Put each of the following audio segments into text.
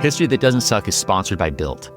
History That Doesn't Suck is sponsored by Built.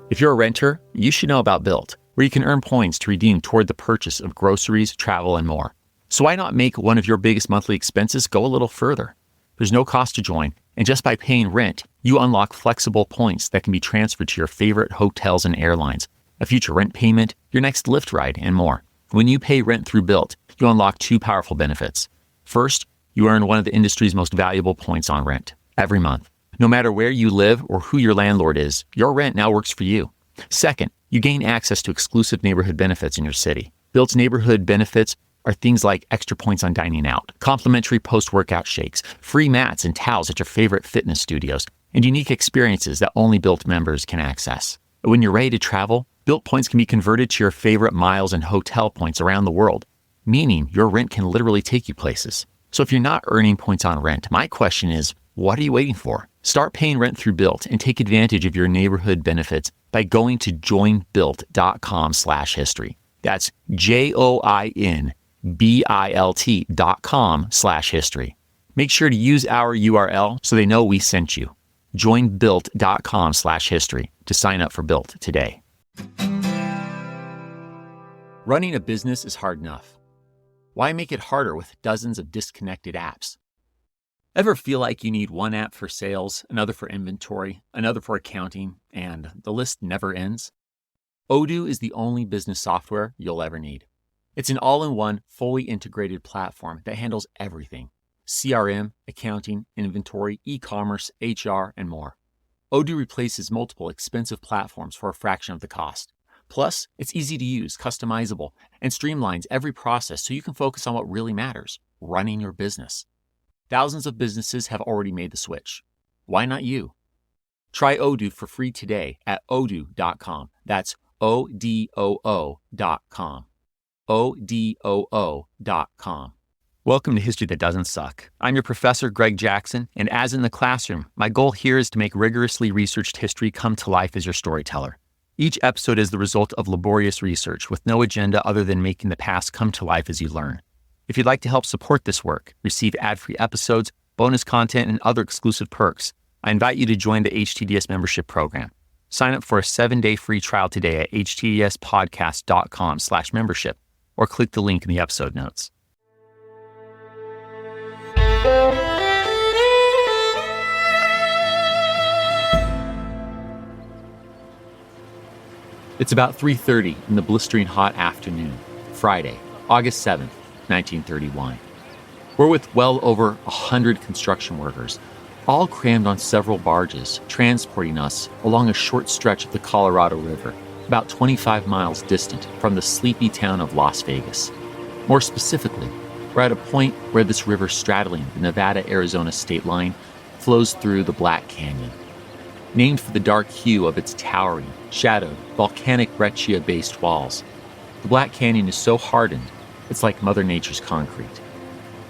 If you're a renter, you should know about Built, where you can earn points to redeem toward the purchase of groceries, travel, and more. So why not make one of your biggest monthly expenses go a little further? There's no cost to join, and just by paying rent, you unlock flexible points that can be transferred to your favorite hotels and airlines, a future rent payment, your next Lyft ride, and more. When you pay rent through Built, you unlock two powerful benefits. First, you earn one of the industry's most valuable points on rent every month. No matter where you live or who your landlord is, your rent now works for you. Second, you gain access to exclusive neighborhood benefits in your city. Built's neighborhood benefits are things like extra points on dining out, complimentary post-workout shakes, free mats and towels at your favorite fitness studios, and unique experiences that only Built members can access. When you're ready to travel, Built points can be converted to your favorite miles and hotel points around the world, meaning your rent can literally take you places. So if you're not earning points on rent, my question is, what are you waiting for? Start paying rent through Built and take advantage of your neighborhood benefits by going to joinbuilt.com/history. That's joinbilt.com/history. Make sure to use our URL so they know we sent you. Joinbuilt.com/history to sign up for Built today. Running a business is hard enough. Why make it harder with dozens of disconnected apps? Ever feel like you need one app for sales, another for inventory, another for accounting, and the list never ends? Odoo is the only business software you'll ever need. It's an all-in-one, fully integrated platform that handles everything: CRM, accounting, inventory, e-commerce, HR, and more. Odoo replaces multiple expensive platforms for a fraction of the cost. Plus, it's easy to use, customizable, and streamlines every process so you can focus on what really matters: running your business. Thousands of businesses have already made the switch. Why not you? Try Odoo for free today at odoo.com. That's ODOO.com. ODOO.com. Welcome to History That Doesn't Suck. I'm your professor, Greg Jackson, and as in the classroom, my goal here is to make rigorously researched history come to life as your storyteller. Each episode is the result of laborious research with no agenda other than making the past come to life as you learn. If you'd like to help support this work, receive ad-free episodes, bonus content, and other exclusive perks, I invite you to join the HTDS membership program. Sign up for a 7-day free trial today at htdspodcast.com/membership or click the link in the episode notes. It's about 3:30 in the blistering hot afternoon, Friday, August 7th, 1931. We're with well over 100 construction workers, all crammed on several barges, transporting us along a short stretch of the Colorado River, about 25 miles distant from the sleepy town of Las Vegas. More specifically, we're at a point where this river straddling the Nevada-Arizona state line flows through the Black Canyon. Named for the dark hue of its towering, shadowed, volcanic breccia-based walls, the Black Canyon is so hardened it's like Mother Nature's concrete.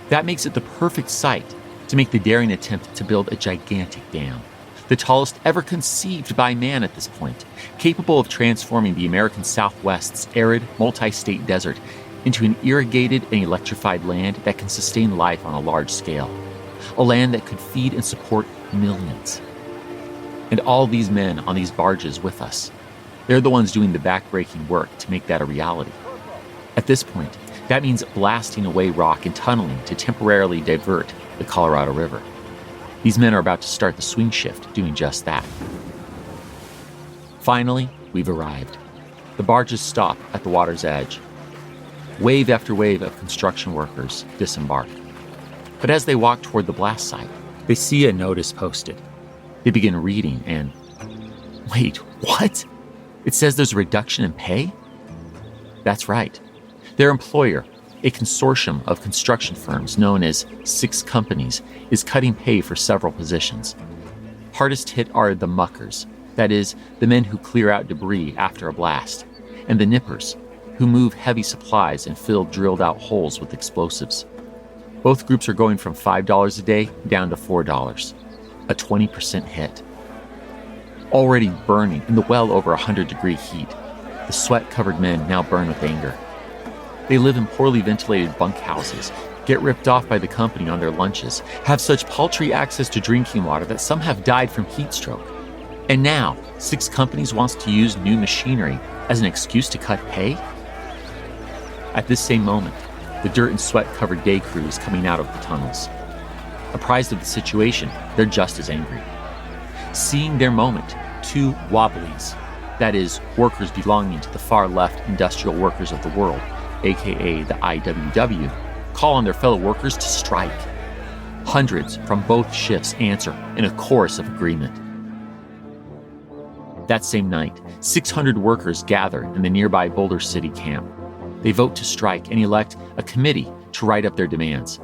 That makes it the perfect site to make the daring attempt to build a gigantic dam, the tallest ever conceived by man at this point, capable of transforming the American Southwest's arid, multi-state desert into an irrigated and electrified land that can sustain life on a large scale, a land that could feed and support millions. And all these men on these barges with us, they're the ones doing the backbreaking work to make that a reality. At this point, that means blasting away rock and tunneling to temporarily divert the Colorado River. These men are about to start the swing shift doing just that. Finally, we've arrived. The barges stop at the water's edge. Wave after wave of construction workers disembark. But as they walk toward the blast site, they see a notice posted. They begin reading and, wait, what? It says there's a reduction in pay? That's right. Their employer, a consortium of construction firms known as 6 Companies, is cutting pay for several positions. Hardest hit are the muckers, that is, the men who clear out debris after a blast, and the nippers, who move heavy supplies and fill drilled-out holes with explosives. Both groups are going from $5 a day down to $4, a 20% hit. Already burning in the well over 100-degree heat, the sweat-covered men now burn with anger. They live in poorly ventilated bunkhouses, get ripped off by the company on their lunches, have such paltry access to drinking water that some have died from heat stroke, And now, 6 companies wants to use new machinery as an excuse to cut pay? At this same moment, the dirt and sweat-covered day crew is coming out of the tunnels. Apprised of the situation, they're just as angry. Seeing their moment, 2 wobblies, that is, workers belonging to the far-left industrial workers of the world, aka the IWW, call on their fellow workers to strike. Hundreds from both shifts answer in a chorus of agreement. That same night, 600 workers gather in the nearby Boulder city camp. They vote to strike and elect a committee to write up their demands.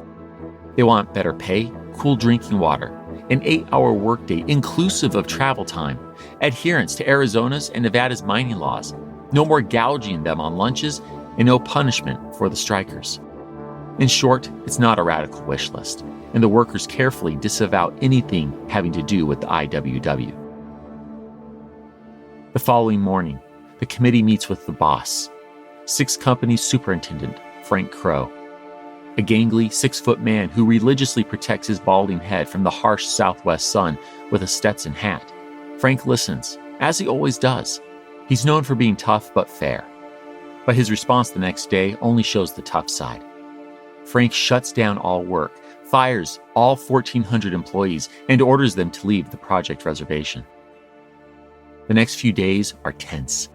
They want better pay, cool drinking water, an 8-hour workday inclusive of travel time, adherence to Arizona's and Nevada's mining laws, no more gouging them on lunches, and no punishment for the strikers. In short, it's not a radical wish list, and the workers carefully disavow anything having to do with the IWW. The following morning, the committee meets with the boss, 6 companies superintendent Frank Crow, a gangly 6-foot man who religiously protects his balding head from the harsh southwest sun with a Stetson hat. Frank listens, as he always does. He's known for being tough but fair. But his response the next day only shows the tough side. Frank shuts down all work, fires all 1,400 employees, and orders them to leave the project reservation. The next few days are tense.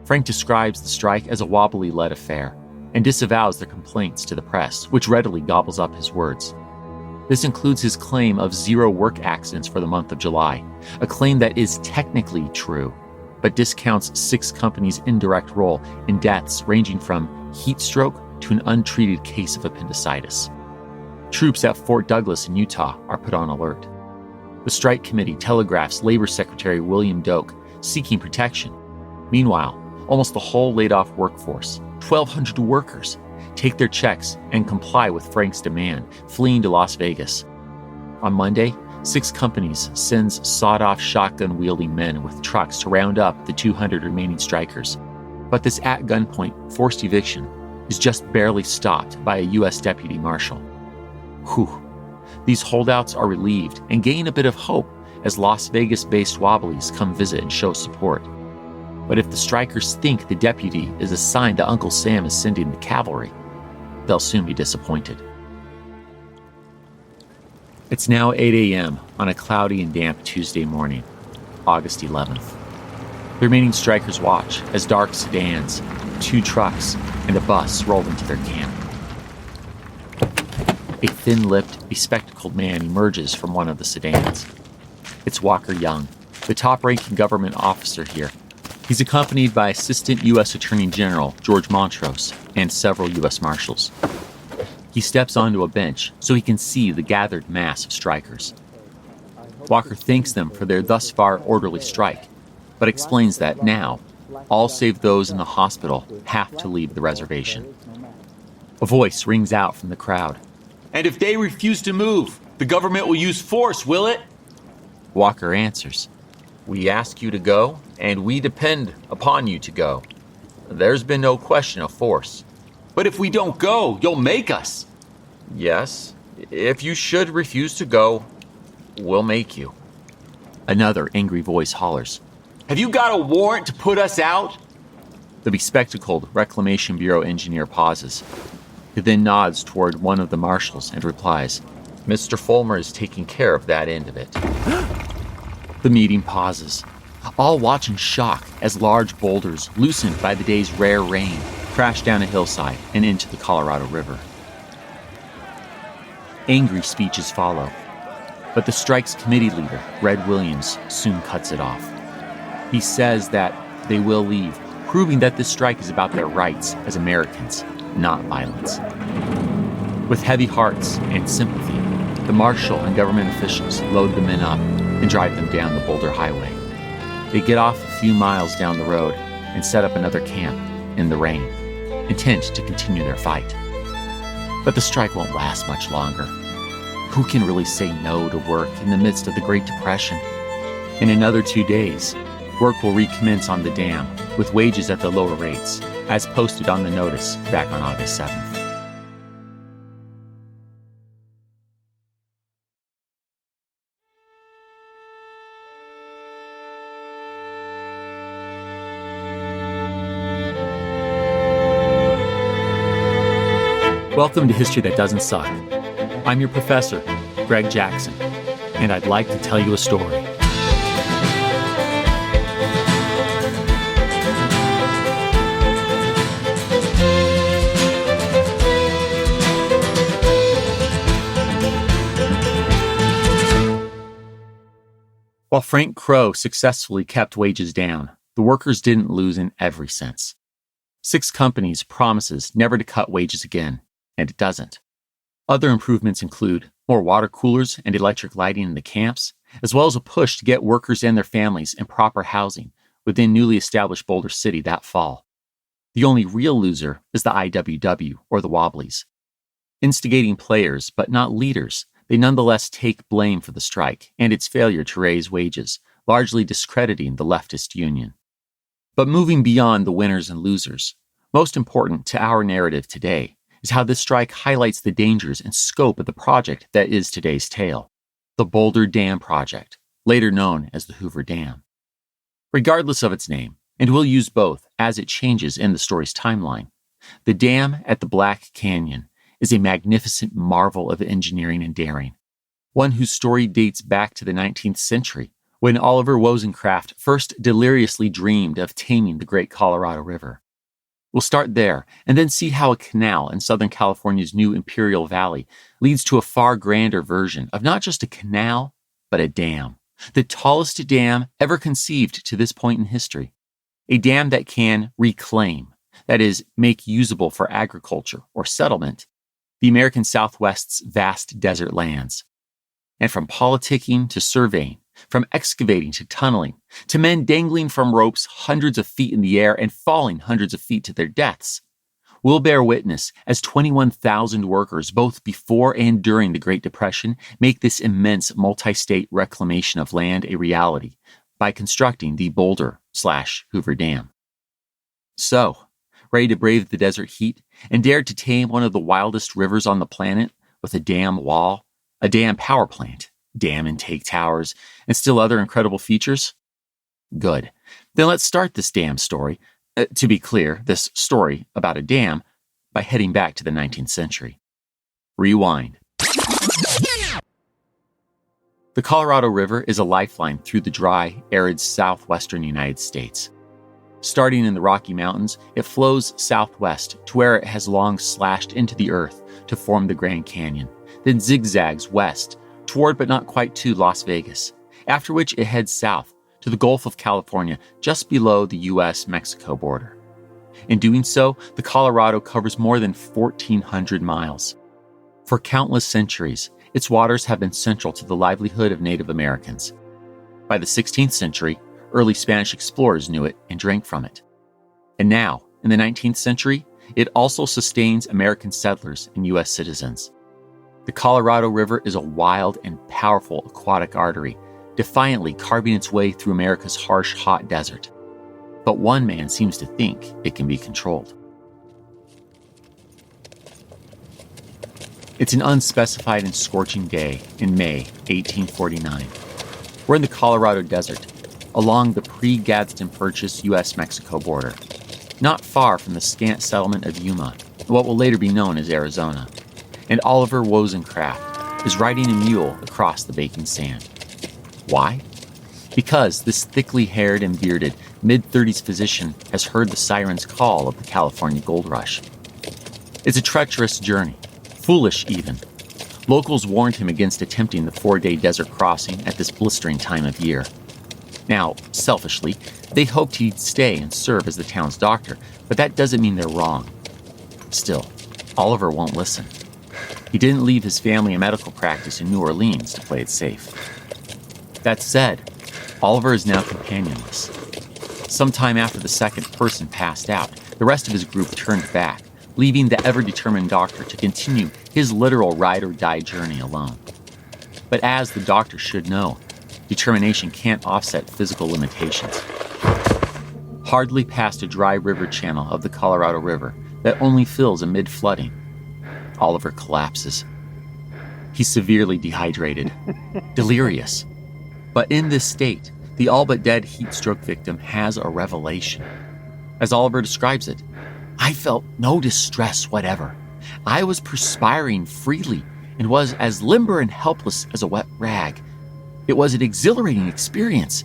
Frank describes the strike as a wobbly-led affair and disavows their complaints to the press, which readily gobbles up his words. This includes his claim of 0 work accidents for the month of July, a claim that is technically true, but discounts 6 companies' indirect role in deaths ranging from heat stroke to an untreated case of appendicitis. Troops at Fort Douglas in Utah are put on alert. The strike committee telegraphs Labor Secretary William Doak seeking protection. Meanwhile, almost the whole laid-off workforce, 1,200 workers, take their checks and comply with Frank's demand, fleeing to Las Vegas. On Monday, 6 companies sends sawed-off shotgun-wielding men with trucks to round up the 200 remaining strikers. But this at-gunpoint forced eviction is just barely stopped by a U.S. deputy marshal. Whew. These holdouts are relieved and gain a bit of hope as Las Vegas-based wobblies come visit and show support. But if the strikers think the deputy is a sign that Uncle Sam is sending the cavalry, they'll soon be disappointed. It's now 8 a.m. on a cloudy and damp Tuesday morning, August 11th. The remaining strikers watch as dark sedans, 2 trucks, and a bus roll into their camp. A thin-lipped, bespectacled man emerges from one of the sedans. It's Walker Young, the top-ranking government officer here. He's accompanied by Assistant U.S. Attorney General George Montrose and several U.S. Marshals. He steps onto a bench so he can see the gathered mass of strikers. Walker thanks them for their thus far orderly strike, but explains that now, all save those in the hospital have to leave the reservation. A voice rings out from the crowd. And if they refuse to move, the government will use force, will it? Walker answers, "We ask you to go, and we depend upon you to go. There's been no question of force." But if we don't go, you'll make us. "Yes, if you should refuse to go, we'll make you." Another angry voice hollers, Have you got a warrant to put us out? The bespectacled Reclamation Bureau engineer pauses. He then nods toward one of the marshals and replies, "Mr. Fulmer is taking care of that end of it." The meeting pauses. All watch in shock as large boulders, loosened by the day's rare rain, crash down a hillside and into the Colorado River. Angry speeches follow, but the strike's committee leader, Red Williams, soon cuts it off. He says that they will leave, proving that this strike is about their rights as Americans, not violence. With heavy hearts and sympathy, the marshal and government officials load the men up and drive them down the Boulder Highway. They get off a few miles down the road and set up another camp in the rain, intent to continue their fight. But the strike won't last much longer. Who can really say no to work in the midst of the Great Depression? In another 2 days, work will recommence on the dam with wages at the lower rates, as posted on the notice back on August 7th. Welcome to History That Doesn't Suck. I'm your professor, Greg Jackson, and I'd like to tell you a story. While Frank Crow successfully kept wages down, the workers didn't lose in every sense. 6 companies promises never to cut wages again, and it doesn't. Other improvements include more water coolers and electric lighting in the camps, as well as a push to get workers and their families in proper housing within newly established Boulder City that fall. The only real loser is the IWW, or the Wobblies. Instigating players, but not leaders, they nonetheless take blame for the strike and its failure to raise wages, largely discrediting the leftist union. But moving beyond the winners and losers, most important to our narrative today is how this strike highlights the dangers and scope of the project that is today's tale, the Boulder Dam Project, later known as the Hoover Dam. Regardless of its name, and we'll use both as it changes in the story's timeline, the dam at the Black Canyon is a magnificent marvel of engineering and daring, one whose story dates back to the 19th century, when Oliver Wozencraft first deliriously dreamed of taming the Great Colorado River. We'll start there, and then see how a canal in Southern California's new Imperial Valley leads to a far grander version of not just a canal, but a dam, the tallest dam ever conceived to this point in history. A dam that can reclaim, that is, make usable for agriculture or settlement, the American Southwest's vast desert lands. And from politicking to surveying, from excavating to tunneling, to men dangling from ropes hundreds of feet in the air and falling hundreds of feet to their deaths, we'll bear witness as 21,000 workers, both before and during the Great Depression, make this immense multi-state reclamation of land a reality by constructing the Boulder/Hoover Dam. So, ready to brave the desert heat and dare to tame one of the wildest rivers on the planet with a dam wall, a dam power plant, dam intake towers, and still other incredible features? Good. Then let's start this dam story, to be clear, this story about a dam, by heading back to the 19th century. Rewind. The Colorado River is a lifeline through the dry, arid southwestern United States. Starting in the Rocky Mountains, it flows southwest to where it has long slashed into the earth to form the Grand Canyon, then zigzags west toward but not quite to Las Vegas, after which it heads south to the Gulf of California just below the U.S.-Mexico border. In doing so, the Colorado covers more than 1,400 miles. For countless centuries, its waters have been central to the livelihood of Native Americans. By the 16th century, early Spanish explorers knew it and drank from it. And now, in the 19th century, it also sustains American settlers and U.S. citizens. The Colorado River is a wild and powerful aquatic artery, defiantly carving its way through America's harsh, hot desert. But one man seems to think it can be controlled. It's an unspecified and scorching day in May 1849. We're in the Colorado Desert, along the pre-Gadsden Purchase U.S.-Mexico border, not far from the scant settlement of Yuma, what will later be known as Arizona. And Oliver Wozencraft is riding a mule across the baking sand. Why? Because this thickly haired and bearded mid-30s physician has heard the siren's call of the California gold rush. It's a treacherous journey, foolish even. Locals warned him against attempting the 4-day desert crossing at this blistering time of year. Now, selfishly, they hoped he'd stay and serve as the town's doctor, but that doesn't mean they're wrong. Still, Oliver won't listen. He didn't leave his family a medical practice in New Orleans to play it safe. That said, Oliver is now companionless. Sometime after the second person passed out, the rest of his group turned back, leaving the ever-determined doctor to continue his literal ride-or-die journey alone. But as the doctor should know, determination can't offset physical limitations. Hardly past a dry river channel of the Colorado River that only fills amid flooding, Oliver collapses. He's severely dehydrated, delirious. But in this state, the all-but-dead heat stroke victim has a revelation. As Oliver describes it, "I felt no distress whatever, I was perspiring freely and was as limber and helpless as a wet rag. It was an exhilarating experience.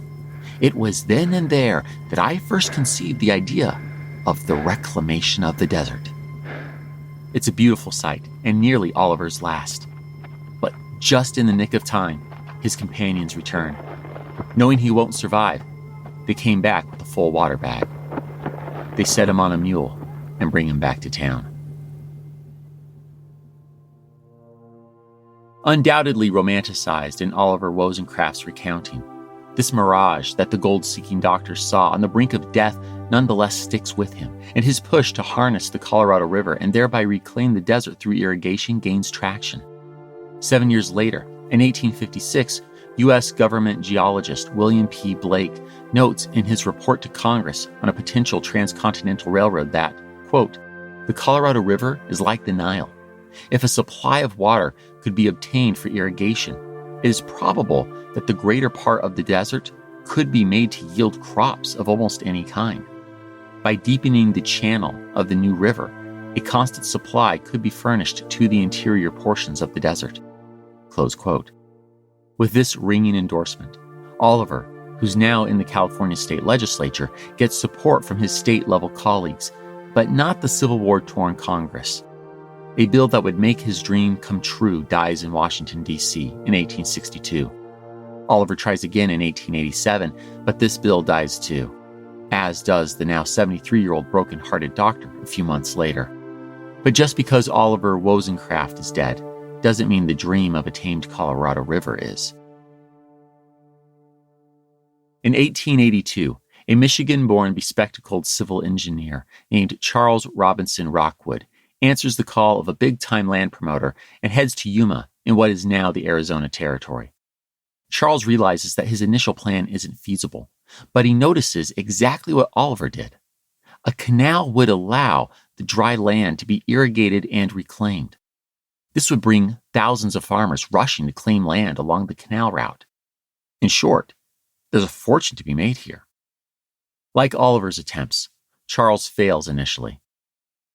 It was then and there that I first conceived the idea of the reclamation of the desert. It's a beautiful sight and nearly Oliver's last. But just in the nick of time, his companions return. Knowing he won't survive, they came back with a full water bag. They set him on a mule and bring him back to town. Undoubtedly romanticized in Oliver Wozencraft's recounting, this mirage that the gold-seeking doctors saw on the brink of death nonetheless sticks with him, and his push to harness the Colorado River and thereby reclaim the desert through irrigation gains traction. 7 years later, in 1856, U.S. government geologist William P. Blake notes in his report to Congress on a potential transcontinental railroad that, quote, "The Colorado River is like the Nile. If a supply of water could be obtained for irrigation, it is probable that the greater part of the desert could be made to yield crops of almost any kind. By deepening the channel of the new river, a constant supply could be furnished to the interior portions of the desert." Close quote. With this ringing endorsement, Oliver, who's now in the California state legislature, gets support from his state-level colleagues, but not the Civil War-torn Congress. A bill that would make his dream come true dies in Washington, D.C. in 1862. Oliver tries again in 1887, but this bill dies too, as does the now 73-year-old broken-hearted doctor a few months later. But just because Oliver Wozencraft is dead doesn't mean the dream of a tamed Colorado River is. In 1882, a Michigan-born bespectacled civil engineer named Charles Robinson Rockwood answers the call of a big-time land promoter and heads to Yuma in what is now the Arizona Territory. Charles realizes that his initial plan isn't feasible, but he notices exactly what Oliver did. A canal would allow the dry land to be irrigated and reclaimed. This would bring thousands of farmers rushing to claim land along the canal route. In short, there's a fortune to be made here. Like Oliver's attempts, Charles fails initially.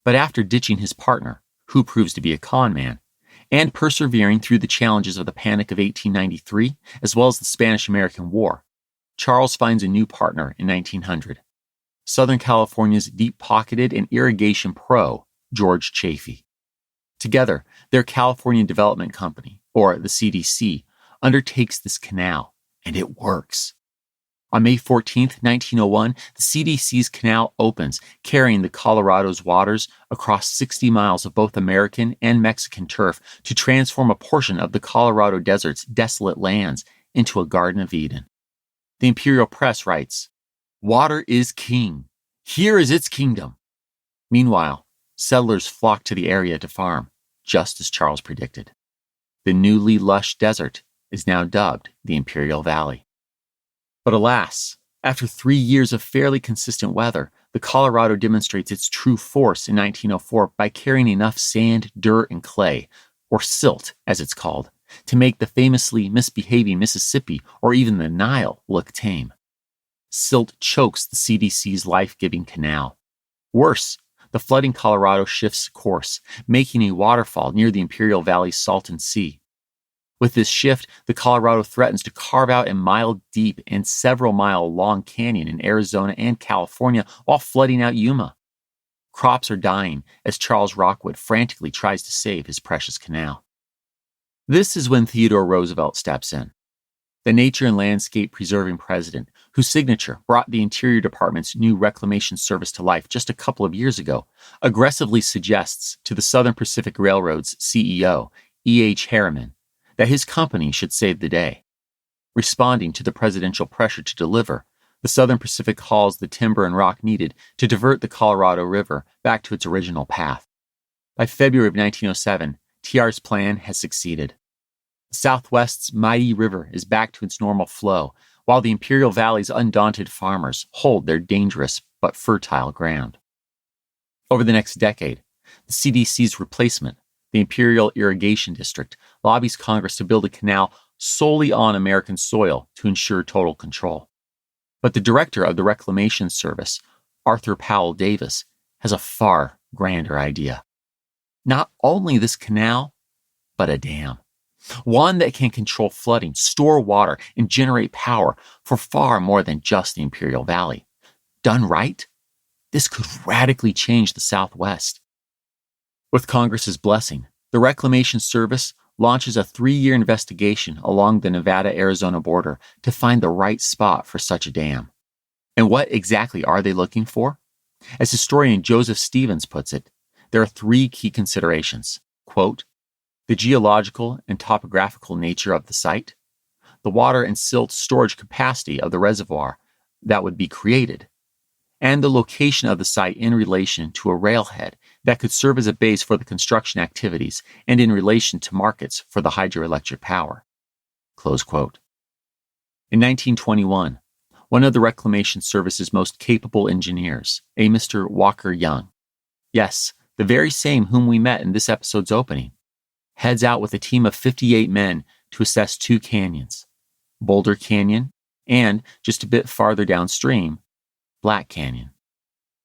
But after ditching his partner, who proves to be a con man, and persevering through the challenges of the Panic of 1893, as well as the Spanish-American War, Charles finds a new partner in 1900, Southern California's deep-pocketed and irrigation pro, George Chafee. Together, their California Development Company, or the CDC, undertakes this canal, and it works. On May 14, 1901, the CDC's canal opens, carrying the Colorado's waters across 60 miles of both American and Mexican turf to transform a portion of the Colorado Desert's desolate lands into a Garden of Eden. The Imperial Press writes, "Water is king. Here is its kingdom." Meanwhile, settlers flock to the area to farm, just as Charles predicted. The newly lush desert is now dubbed the Imperial Valley. But alas, after 3 years of fairly consistent weather, the Colorado demonstrates its true force in 1904 by carrying enough sand, dirt, and clay, or silt as it's called, to make the famously misbehaving Mississippi or even the Nile look tame. Silt chokes the CDC's life-giving canal. Worse, the flooding Colorado shifts course, making a waterfall near the Imperial Valley's Salton Sea. With this shift, the Colorado threatens to carve out a mile-deep and several-mile-long canyon in Arizona and California while flooding out Yuma. Crops are dying as Charles Rockwood frantically tries to save his precious canal. This is when Theodore Roosevelt steps in. The nature and landscape preserving president, whose signature brought the Interior Department's new reclamation service to life just a couple of years ago, aggressively suggests to the Southern Pacific Railroad's CEO, E.H. Harriman, that his company should save the day. Responding to the presidential pressure to deliver, the Southern Pacific hauls the timber and rock needed to divert the Colorado River back to its original path. By February of 1907, TR's plan has succeeded. The Southwest's mighty river is back to its normal flow, while the Imperial Valley's undaunted farmers hold their dangerous but fertile ground. Over the next decade, the CDC's replacement, the Imperial Irrigation District, lobbies Congress to build a canal solely on American soil to ensure total control. But the director of the Reclamation Service, Arthur Powell Davis, has a far grander idea. not only this canal, but a dam. One that can control flooding, store water, and generate power for far more than just the Imperial Valley. Done right, this could radically change the Southwest. With Congress's blessing, the Reclamation Service launches a 3-year investigation along the Nevada-Arizona border to find the right spot for such a dam. And what exactly are they looking for? As historian Joseph Stevens puts it, there are 3 key considerations. Quote, the geological and topographical nature of the site, the water and silt storage capacity of the reservoir that would be created, and the location of the site in relation to a railhead that could serve as a base for the construction activities and in relation to markets for the hydroelectric power. Close quote. In 1921, one of the Reclamation Service's most capable engineers, a Mr. Walker Young, yes, the very same whom we met in this episode's opening, heads out with a team of 58 men to assess 2 canyons, Boulder Canyon and, just a bit farther downstream, Black Canyon.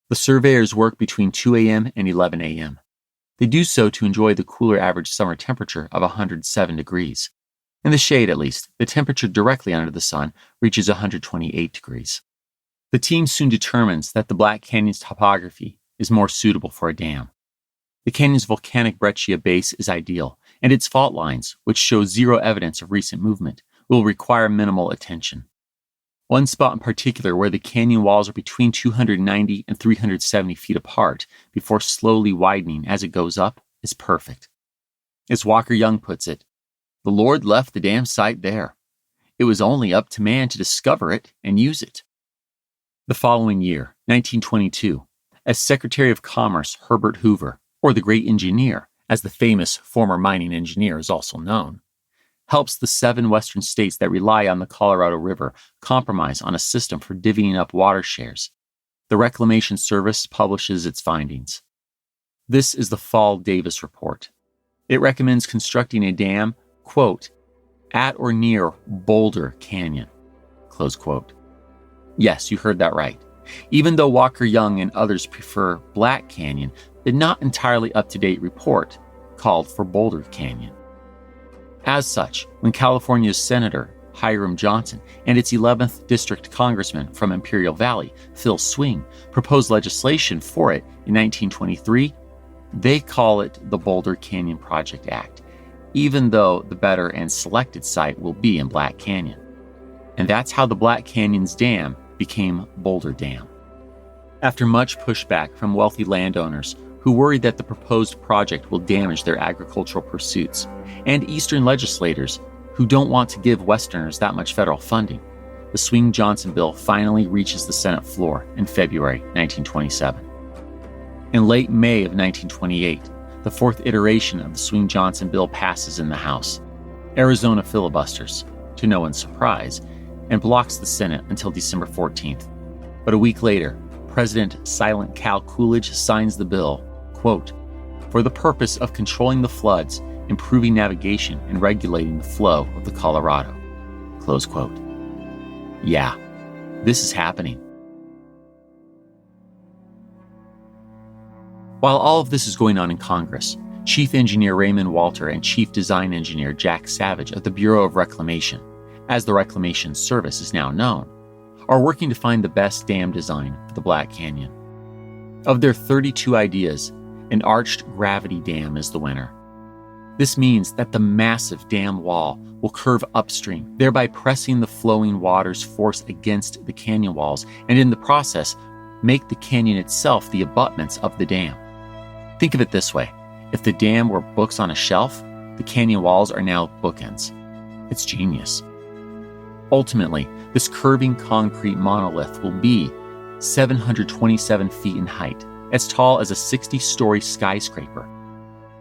The surveyors work between 2 a.m. and 11 a.m. They do so to enjoy the cooler average summer temperature of 107 degrees. In the shade, at least, the temperature directly under the sun reaches 128 degrees. The team soon determines that the Black Canyon's topography is more suitable for a dam. The canyon's volcanic breccia base is ideal, and its fault lines, which show zero evidence of recent movement, will require minimal attention. One spot in particular where the canyon walls are between 290 and 370 feet apart before slowly widening as it goes up is perfect. As Walker Young puts it, the Lord left the dam site there. It was only up to man to discover it and use it. The following year, 1922, as Secretary of Commerce Herbert Hoover, or the Great Engineer, as the famous former mining engineer is also known, helps the 7 western states that rely on the Colorado River compromise on a system for divvying up water shares. The Reclamation Service publishes its findings. This is the Fall Davis Report. It recommends constructing a dam, quote, at or near Boulder Canyon, close quote. Yes, you heard that right. Even though Walker Young and others prefer Black Canyon, the not entirely up-to-date report called for Boulder Canyon. As such, when California's Senator Hiram Johnson and its 11th District Congressman from Imperial Valley, Phil Swing, proposed legislation for it in 1923, they call it the Boulder Canyon Project Act, even though the better and selected site will be in Black Canyon. And that's how the Black Canyon's dam became Boulder Dam. After much pushback from wealthy landowners who worry that the proposed project will damage their agricultural pursuits, and Eastern legislators who don't want to give Westerners that much federal funding, the Swing-Johnson bill finally reaches the Senate floor in February 1927. In late May of 1928, the 4th iteration of the Swing-Johnson bill passes in the House. Arizona filibusters, to no one's surprise, and blocks the Senate until December 14th. But a week later, President Silent Cal Coolidge signs the bill, quote, for the purpose of controlling the floods, improving navigation, and regulating the flow of the Colorado, close quote. Yeah, this is happening. While all of this is going on in Congress, Chief Engineer Raymond Walter and Chief Design Engineer Jack Savage of the Bureau of Reclamation, as the Reclamation Service is now known, are working to find the best dam design for the Black Canyon. Of their 32 ideas, an arched gravity dam is the winner. This means that the massive dam wall will curve upstream, thereby pressing the flowing water's force against the canyon walls, and in the process, make the canyon itself the abutments of the dam. Think of it this way. If the dam were books on a shelf, the canyon walls are now bookends. It's genius. Ultimately, this curving concrete monolith will be 727 feet in height, as tall as a 60-story skyscraper.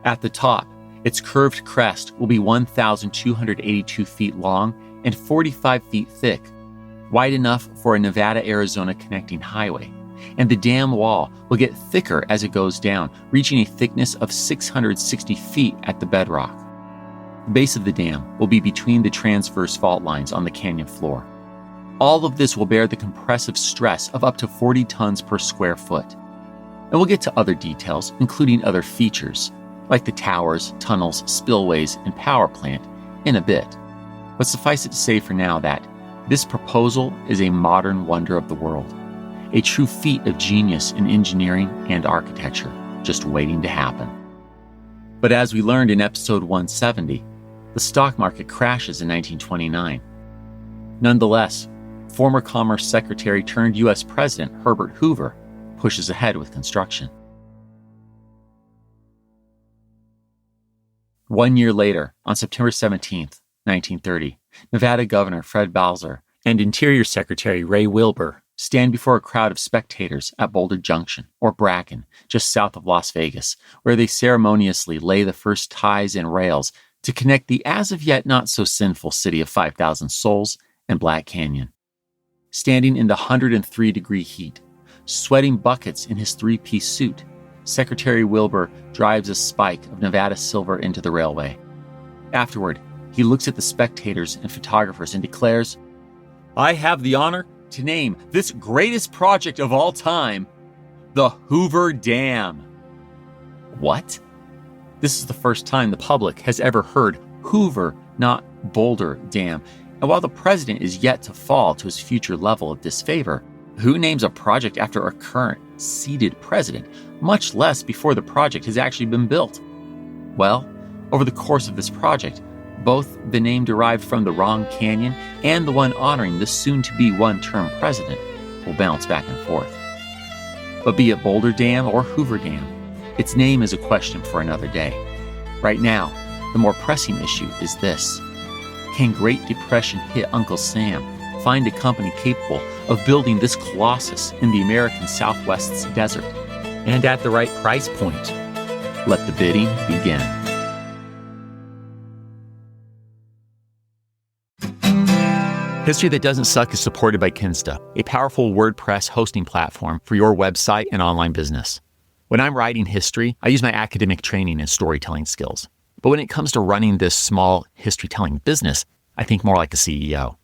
At the top, its curved crest will be 1,282 feet long and 45 feet thick, wide enough for a Nevada-Arizona connecting highway. And the dam wall will get thicker as it goes down, reaching a thickness of 660 feet at the bedrock. The base of the dam will be between the transverse fault lines on the canyon floor. All of this will bear the compressive stress of up to 40 tons per square foot. And we'll get to other details, including other features, like the towers, tunnels, spillways, and power plant, in a bit. But suffice it to say for now that this proposal is a modern wonder of the world, a true feat of genius in engineering and architecture, just waiting to happen. But as we learned in episode 170, the stock market crashes in 1929. Nonetheless, former Commerce Secretary turned U.S. President Herbert Hoover pushes ahead with construction. 1 year later, on September 17, 1930, Nevada Governor Fred Balzer and Interior Secretary Ray Wilbur stand before a crowd of spectators at Boulder Junction, or Bracken, just south of Las Vegas, where they ceremoniously lay the first ties and rails to connect the as-of-yet not-so-sinful city of 5,000 souls and Black Canyon. Standing in the 103-degree heat, sweating buckets in his three-piece suit, Secretary Wilbur drives a spike of Nevada silver into the railway. Afterward, he looks at the spectators and photographers and declares, "I have the honor to name this greatest project of all time, the Hoover Dam." What? This is the first time the public has ever heard Hoover, not Boulder Dam. And while the president is yet to fall to his future level of disfavor, who names a project after a current seated president, much less before the project has actually been built? Well, over the course of this project, both the name derived from the wrong canyon and the one honoring the soon-to-be one-term president will bounce back and forth. But be it Boulder Dam or Hoover Dam, its name is a question for another day. Right now, the more pressing issue is this: can Great Depression hit Uncle Sam find a company capable of building this colossus in the American Southwest's desert, and at the right price point? Let the bidding begin. History That Doesn't Suck is supported by Kinsta, a powerful WordPress hosting platform for your website and online business. When I'm writing history, I use my academic training and storytelling skills. But when it comes to running this small history-telling business, I think more like a CEO.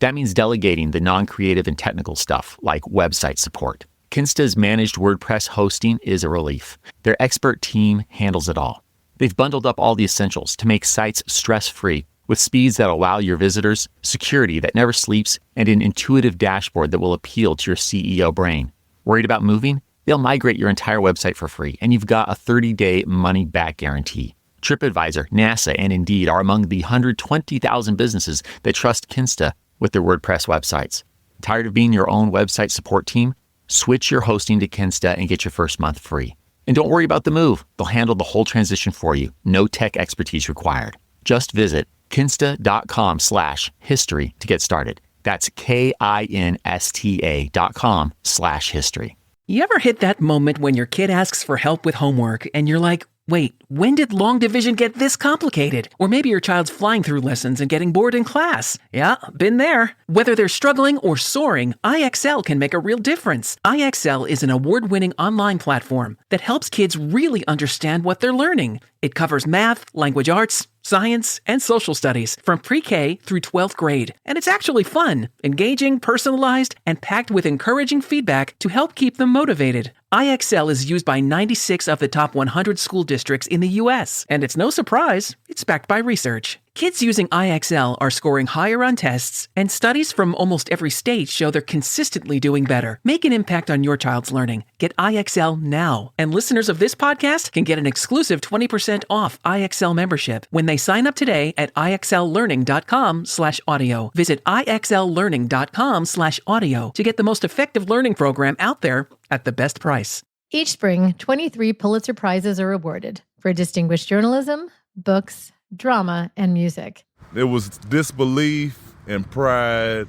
That means delegating the non-creative and technical stuff, like website support. Kinsta's managed WordPress hosting is a relief. Their expert team handles it all. They've bundled up all the essentials to make sites stress-free, with speeds that allow your visitors, security that never sleeps, and an intuitive dashboard that will appeal to your CEO brain. Worried about moving? They'll migrate your entire website for free, and you've got a 30-day money-back guarantee. TripAdvisor, NASA, and Indeed are among the 120,000 businesses that trust Kinsta with their WordPress websites. Tired of being your own website support team? Switch your hosting to Kinsta and get your first month free. And don't worry about the move. They'll handle the whole transition for you. No tech expertise required. Just visit kinsta.com/history to get started. That's KINSTA.com/history. You ever hit that moment when your kid asks for help with homework and you're like, wait, when did long division get this complicated? Or maybe your child's flying through lessons and getting bored in class. Yeah, been there. Whether they're struggling or soaring, IXL can make a real difference. IXL is an award-winning online platform that helps kids really understand what they're learning. It covers math, language arts, science, and social studies from pre-K through 12th grade. And it's actually fun, engaging, personalized, and packed with encouraging feedback to help keep them motivated. IXL is used by 96 of the top 100 school districts in the U.S., and it's no surprise, it's backed by research. Kids using IXL are scoring higher on tests, and studies from almost every state show they're consistently doing better. Make an impact on your child's learning. Get IXL now. And listeners of this podcast can get an exclusive 20% off IXL membership when they sign up today at IXLlearning.com/audio. Visit IXLlearning.com/audio to get the most effective learning program out there at the best price. Each spring, 23 Pulitzer Prizes are awarded for distinguished journalism, books, drama, and music. It was disbelief and pride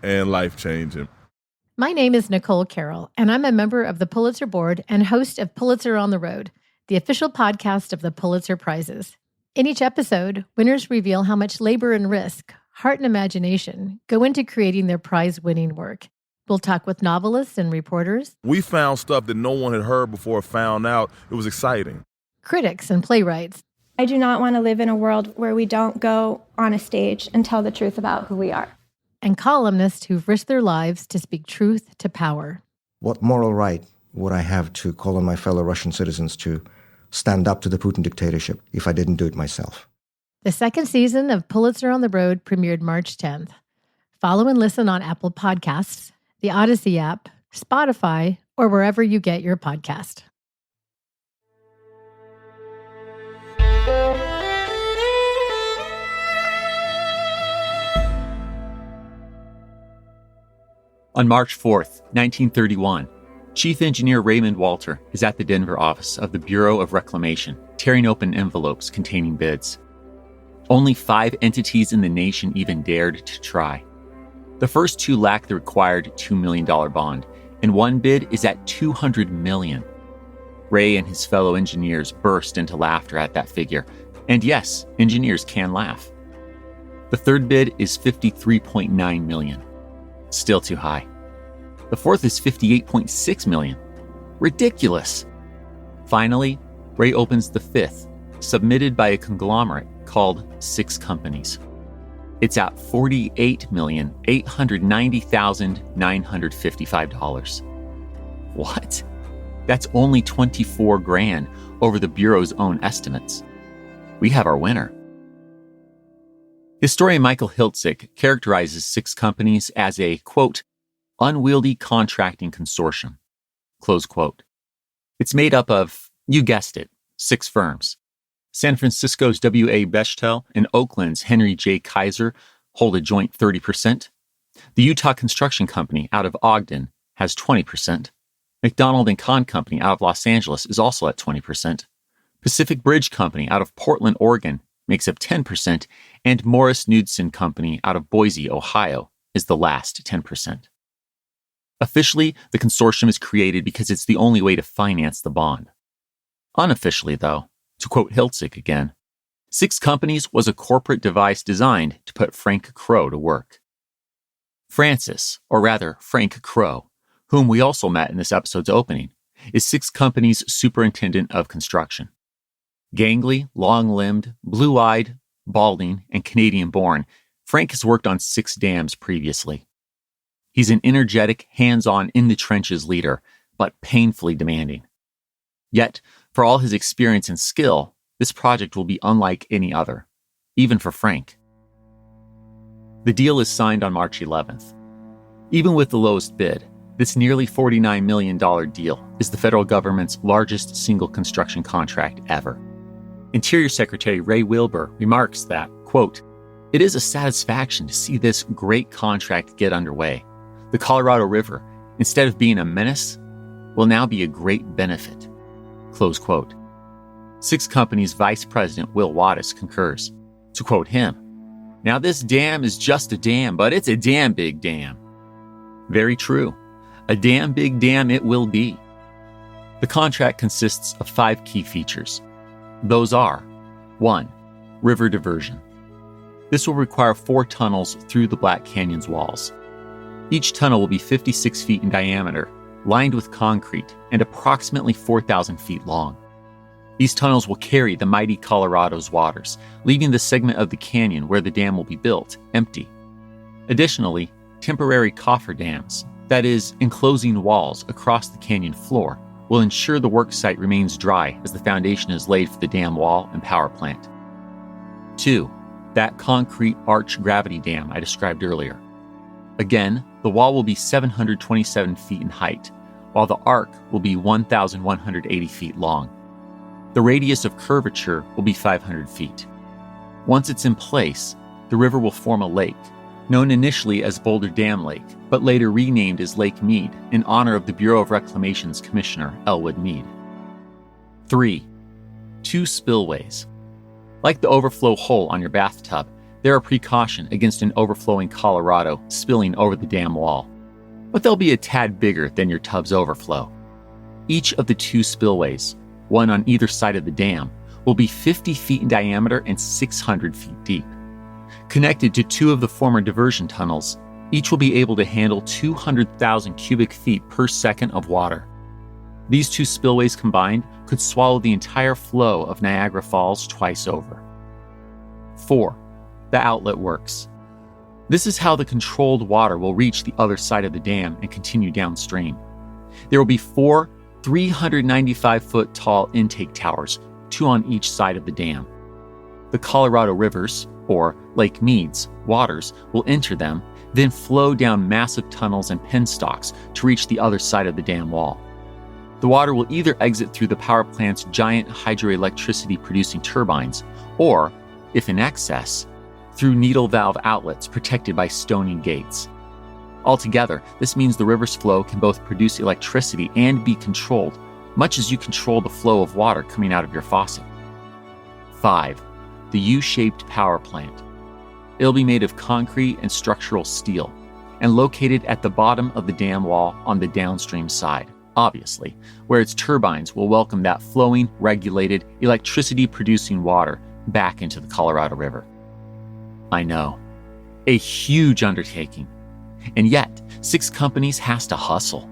and life-changing. My name is Nicole Carroll, and I'm a member of the Pulitzer Board and host of Pulitzer on the Road, the official podcast of the Pulitzer Prizes. In each episode, winners reveal how much labor and risk, heart and imagination go into creating their prize-winning work. We'll talk with novelists and reporters. We found stuff that no one had heard before, found out. It was exciting. Critics and playwrights. I do not want to live in a world where we don't go on a stage and tell the truth about who we are. And columnists who've risked their lives to speak truth to power. What moral right would I have to call on my fellow Russian citizens to stand up to the Putin dictatorship if I didn't do it myself. The second season of Pulitzer on the Road premiered March 10th. Follow and listen on Apple Podcasts, the Odyssey app, Spotify, or wherever you get your podcast. On March 4th, 1931, Chief Engineer Raymond Walter is at the Denver office of the Bureau of Reclamation, tearing open envelopes containing bids. Only 5 entities in the nation even dared to try. The first 2 lack the required $2 million bond, and one bid is at $200 million. Ray and his fellow engineers burst into laughter at that figure, and yes, engineers can laugh. The third bid is $53.9 million. Still too high. The fourth is $58.6 million. Ridiculous. Finally, Ray opens the fifth, submitted by a conglomerate called Six Companies. It's at $48,890,955. What? That's only $24,000 over the Bureau's own estimates. We have our winner. Historian Michael Hiltzik characterizes Six Companies as a, quote, unwieldy contracting consortium, close quote. It's made up of, you guessed it, 6 firms. San Francisco's W.A. Bechtel and Oakland's Henry J. Kaiser hold a joint 30%. The Utah Construction Company out of Ogden has 20%. McDonald and Kahn Company out of Los Angeles is also at 20%. Pacific Bridge Company out of Portland, Oregon makes up 10%, and Morris Knudsen Company out of Boise, Ohio is the last 10%. Officially, the consortium is created because it's the only way to finance the bond. Unofficially, though, to quote Hiltzik again, Six Companies was a corporate device designed to put Frank Crow to work. Francis, or rather Frank Crow, whom we also met in this episode's opening, is Six Companies' superintendent of construction. Gangly, long-limbed, blue-eyed, balding, and Canadian-born, Frank has worked on 6 dams previously. He's an energetic, hands-on, in-the-trenches leader, but painfully demanding. Yet, for all his experience and skill, this project will be unlike any other, even for Frank. The deal is signed on March 11th. Even with the lowest bid, this nearly $49 million deal is the federal government's largest single construction contract ever. Interior Secretary Ray Wilbur remarks that, quote, it is a satisfaction to see this great contract get underway. The Colorado River, instead of being a menace, will now be a great benefit. Close quote. Six Companies Vice President Will Wattis concurs. To quote him, now this dam is just a dam, but it's a damn big dam. Very true. A damn big dam it will be. The contract consists of 5 key features. Those are, 1. River diversion. This will require 4 tunnels through the Black Canyon's walls. Each tunnel will be 56 feet in diameter, lined with concrete, and approximately 4,000 feet long. These tunnels will carry the mighty Colorado's waters, leaving the segment of the canyon where the dam will be built empty. Additionally, temporary cofferdams, that is, enclosing walls across the canyon floor, will ensure the work site remains dry as the foundation is laid for the dam wall and power plant. 2. That concrete arch gravity dam I described earlier. Again, the wall will be 727 feet in height, while the arc will be 1,180 feet long. The radius of curvature will be 500 feet. Once it's in place, the river will form a lake, known initially as Boulder Dam Lake, but later renamed as Lake Mead in honor of the Bureau of Reclamation's Commissioner, Elwood Mead. 3. 2 spillways. Like the overflow hole on your bathtub, they're a precaution against an overflowing Colorado spilling over the dam wall. But they'll be a tad bigger than your tub's overflow. Each of the 2 spillways, one on either side of the dam, will be 50 feet in diameter and 600 feet deep. Connected to 2 of the former diversion tunnels, each will be able to handle 200,000 cubic feet per second of water. These 2 spillways combined could swallow the entire flow of Niagara Falls twice over. 4. The outlet works. This is how the controlled water will reach the other side of the dam and continue downstream. There will be 4 395-foot tall intake towers, 2 on each side of the dam. The Colorado River's, or Lake Mead's, waters will enter them, then flow down massive tunnels and penstocks to reach the other side of the dam wall. The water will either exit through the power plant's giant hydroelectricity producing turbines, or, if in excess, through needle valve outlets protected by stony gates. Altogether, this means the river's flow can both produce electricity and be controlled, much as you control the flow of water coming out of your faucet. 5. The U-shaped power plant. It'll be made of concrete and structural steel, and located at the bottom of the dam wall on the downstream side, obviously, where its turbines will welcome that flowing, regulated, electricity-producing water back into the Colorado River. I know. A huge undertaking. And yet, 6 companies has to hustle.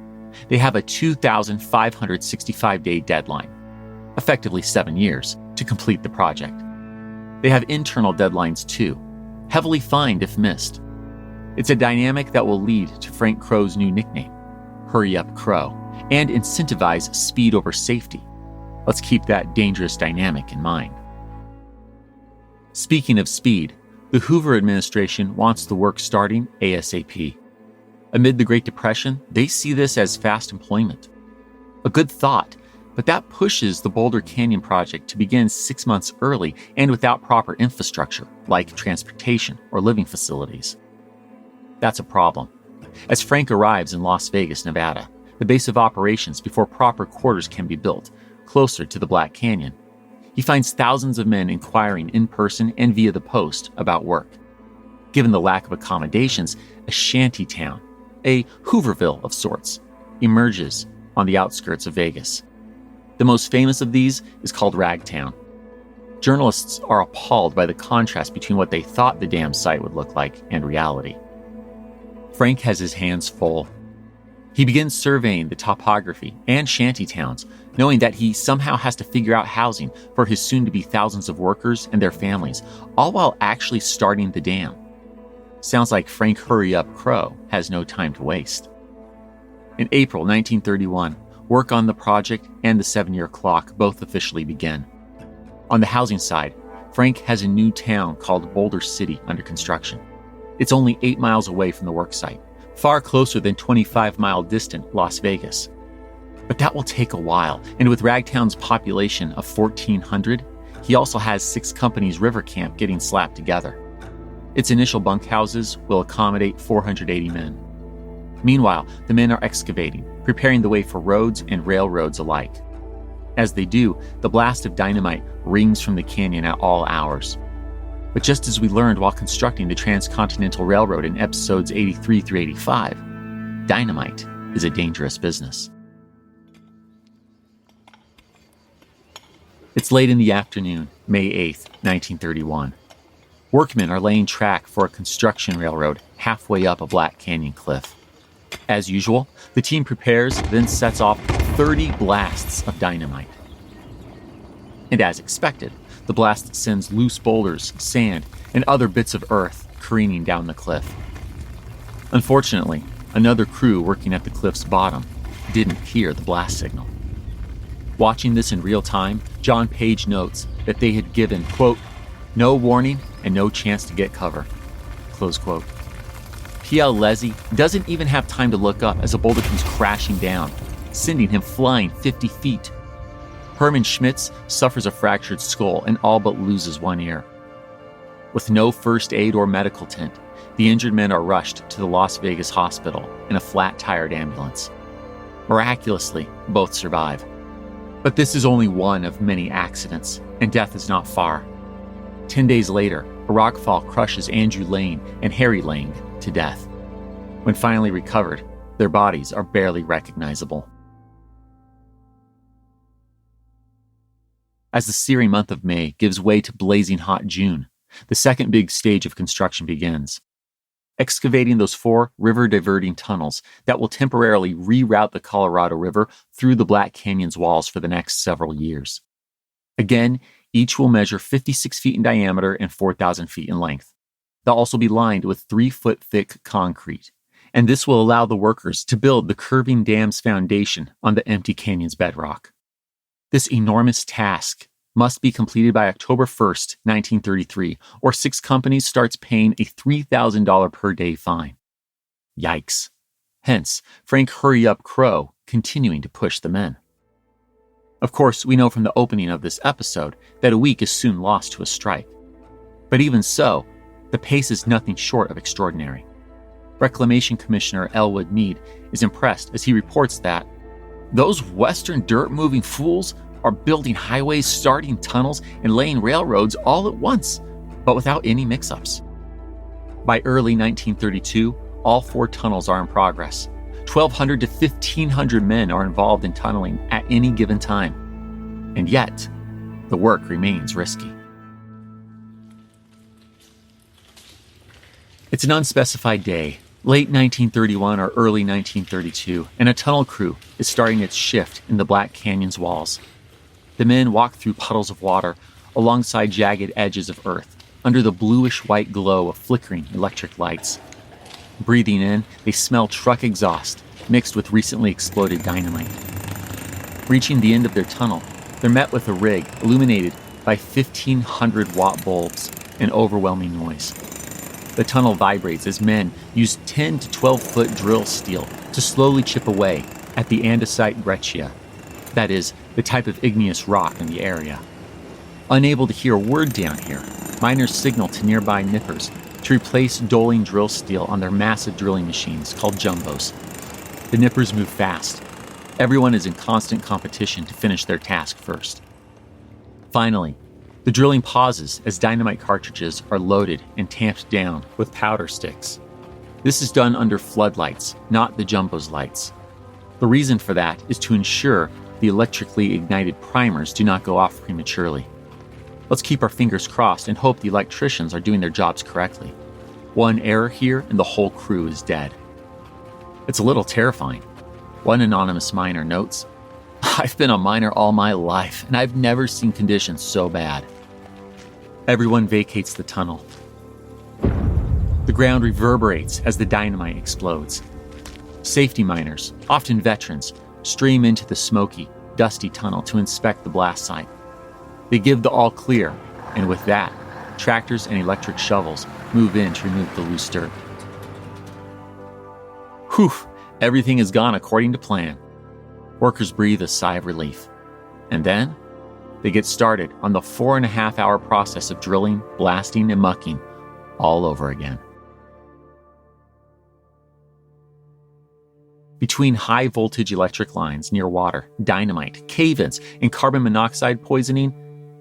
They have a 2,565-day deadline, effectively 7 years, to complete the project. They have internal deadlines too, heavily fined if missed. It's a dynamic that will lead to Frank Crow's new nickname, Hurry Up Crow, and incentivize speed over safety. Let's keep that dangerous dynamic in mind. Speaking of speed, the Hoover administration wants the work starting ASAP. Amid the Great Depression, they see this as fast employment. A good thought, but that pushes the Boulder Canyon project to begin 6 months early and without proper infrastructure, like transportation or living facilities. That's a problem. As Frank arrives in Las Vegas, Nevada, the base of operations before proper quarters can be built, closer to the Black Canyon, he finds thousands of men inquiring in person and via the post about work. Given the lack of accommodations, a shanty town, a Hooverville of sorts, emerges on the outskirts of Vegas. The most famous of these is called Ragtown. Journalists are appalled by the contrast between what they thought the dam site would look like and reality. Frank has his hands full. He begins surveying the topography and shanty towns, knowing that he somehow has to figure out housing for his soon-to-be thousands of workers and their families, all while actually starting the dam. Sounds like Frank Hurry Up Crow has no time to waste. In April 1931, work on the project and the 7-year clock both officially begin. On the housing side, Frank has a new town called Boulder City under construction. It's only 8 miles away from the work site, far closer than 25-mile distant Las Vegas. But that will take a while, and with Ragtown's population of 1,400, he also has 6 companies' river camp getting slapped together. Its initial bunkhouses will accommodate 480 men. Meanwhile, the men are excavating, preparing the way for roads and railroads alike. As they do, the blast of dynamite rings from the canyon at all hours. But just as we learned while constructing the Transcontinental Railroad in episodes 83 through 85, dynamite is a dangerous business. It's late in the afternoon, May 8th, 1931. Workmen are laying track for a construction railroad halfway up a Black Canyon cliff. As usual, the team prepares, then sets off 30 blasts of dynamite. And as expected, the blast sends loose boulders, sand, and other bits of earth careening down the cliff. Unfortunately, another crew working at the cliff's bottom didn't hear the blast signal. Watching this in real time, John Page notes that they had given, quote, no warning and no chance to get cover, close quote. P.L. Leslie doesn't even have time to look up as a boulder comes crashing down, sending him flying 50 feet. Herman Schmitz suffers a fractured skull and all but loses one ear. With no first aid or medical tent, the injured men are rushed to the Las Vegas hospital in a flat-tired ambulance. Miraculously, both survive. But this is only one of many accidents, and death is not far. 10 days later, a rockfall crushes Andrew Lane and Harry Lane to death. When finally recovered, their bodies are barely recognizable. As the searing month of May gives way to blazing hot June, the second big stage of construction begins. Excavating those 4 river-diverting tunnels that will temporarily reroute the Colorado River through the Black Canyon's walls for the next several years. Again, each will measure 56 feet in diameter and 4,000 feet in length. They'll also be lined with 3-foot-thick concrete, and this will allow the workers to build the curving dam's foundation on the empty canyon's bedrock. This enormous task must be completed by October 1st, 1933, or 6 companies starts paying a $3,000 per day fine. Yikes. Hence, Frank Hurry Up Crow continuing to push the men. Of course, we know from the opening of this episode that a week is soon lost to a strike. But even so, the pace is nothing short of extraordinary. Reclamation Commissioner Elwood Mead is impressed as he reports that those Western dirt-moving fools are building highways, starting tunnels, and laying railroads all at once, but without any mix-ups. By early 1932, all 4 tunnels are in progress. 1,200 to 1,500 men are involved in tunneling at any given time. And yet, the work remains risky. It's an unspecified day, late 1931 or early 1932, and a tunnel crew is starting its shift in the Black Canyon's walls. The men walk through puddles of water alongside jagged edges of earth, under the bluish-white glow of flickering electric lights. Breathing in, they smell truck exhaust mixed with recently exploded dynamite. Reaching the end of their tunnel, they're met with a rig illuminated by 1,500-watt bulbs and overwhelming noise. The tunnel vibrates as men use 10 to 12-foot drill steel to slowly chip away at the andesite breccia, that is, the type of igneous rock in the area. Unable to hear a word down here, miners signal to nearby nippers to replace doling drill steel on their massive drilling machines called jumbos. The nippers move fast. Everyone is in constant competition to finish their task first. Finally, the drilling pauses as dynamite cartridges are loaded and tamped down with powder sticks. This is done under floodlights, not the jumbo's lights. The reason for that is to ensure the electrically ignited primers do not go off prematurely. Let's keep our fingers crossed and hope the electricians are doing their jobs correctly. One error here and the whole crew is dead. It's a little terrifying. One anonymous miner notes, "I've been a miner all my life, and I've never seen conditions so bad." Everyone vacates the tunnel. The ground reverberates as the dynamite explodes. Safety miners, often veterans, stream into the smoky, dusty tunnel to inspect the blast site. They give the all clear, and with that, tractors and electric shovels move in to remove the loose dirt. Whew, everything has gone according to plan. Workers breathe a sigh of relief. And then, they get started on the 4.5-hour process of drilling, blasting, and mucking all over again. Between high-voltage electric lines near water, dynamite, cave-ins, and carbon monoxide poisoning,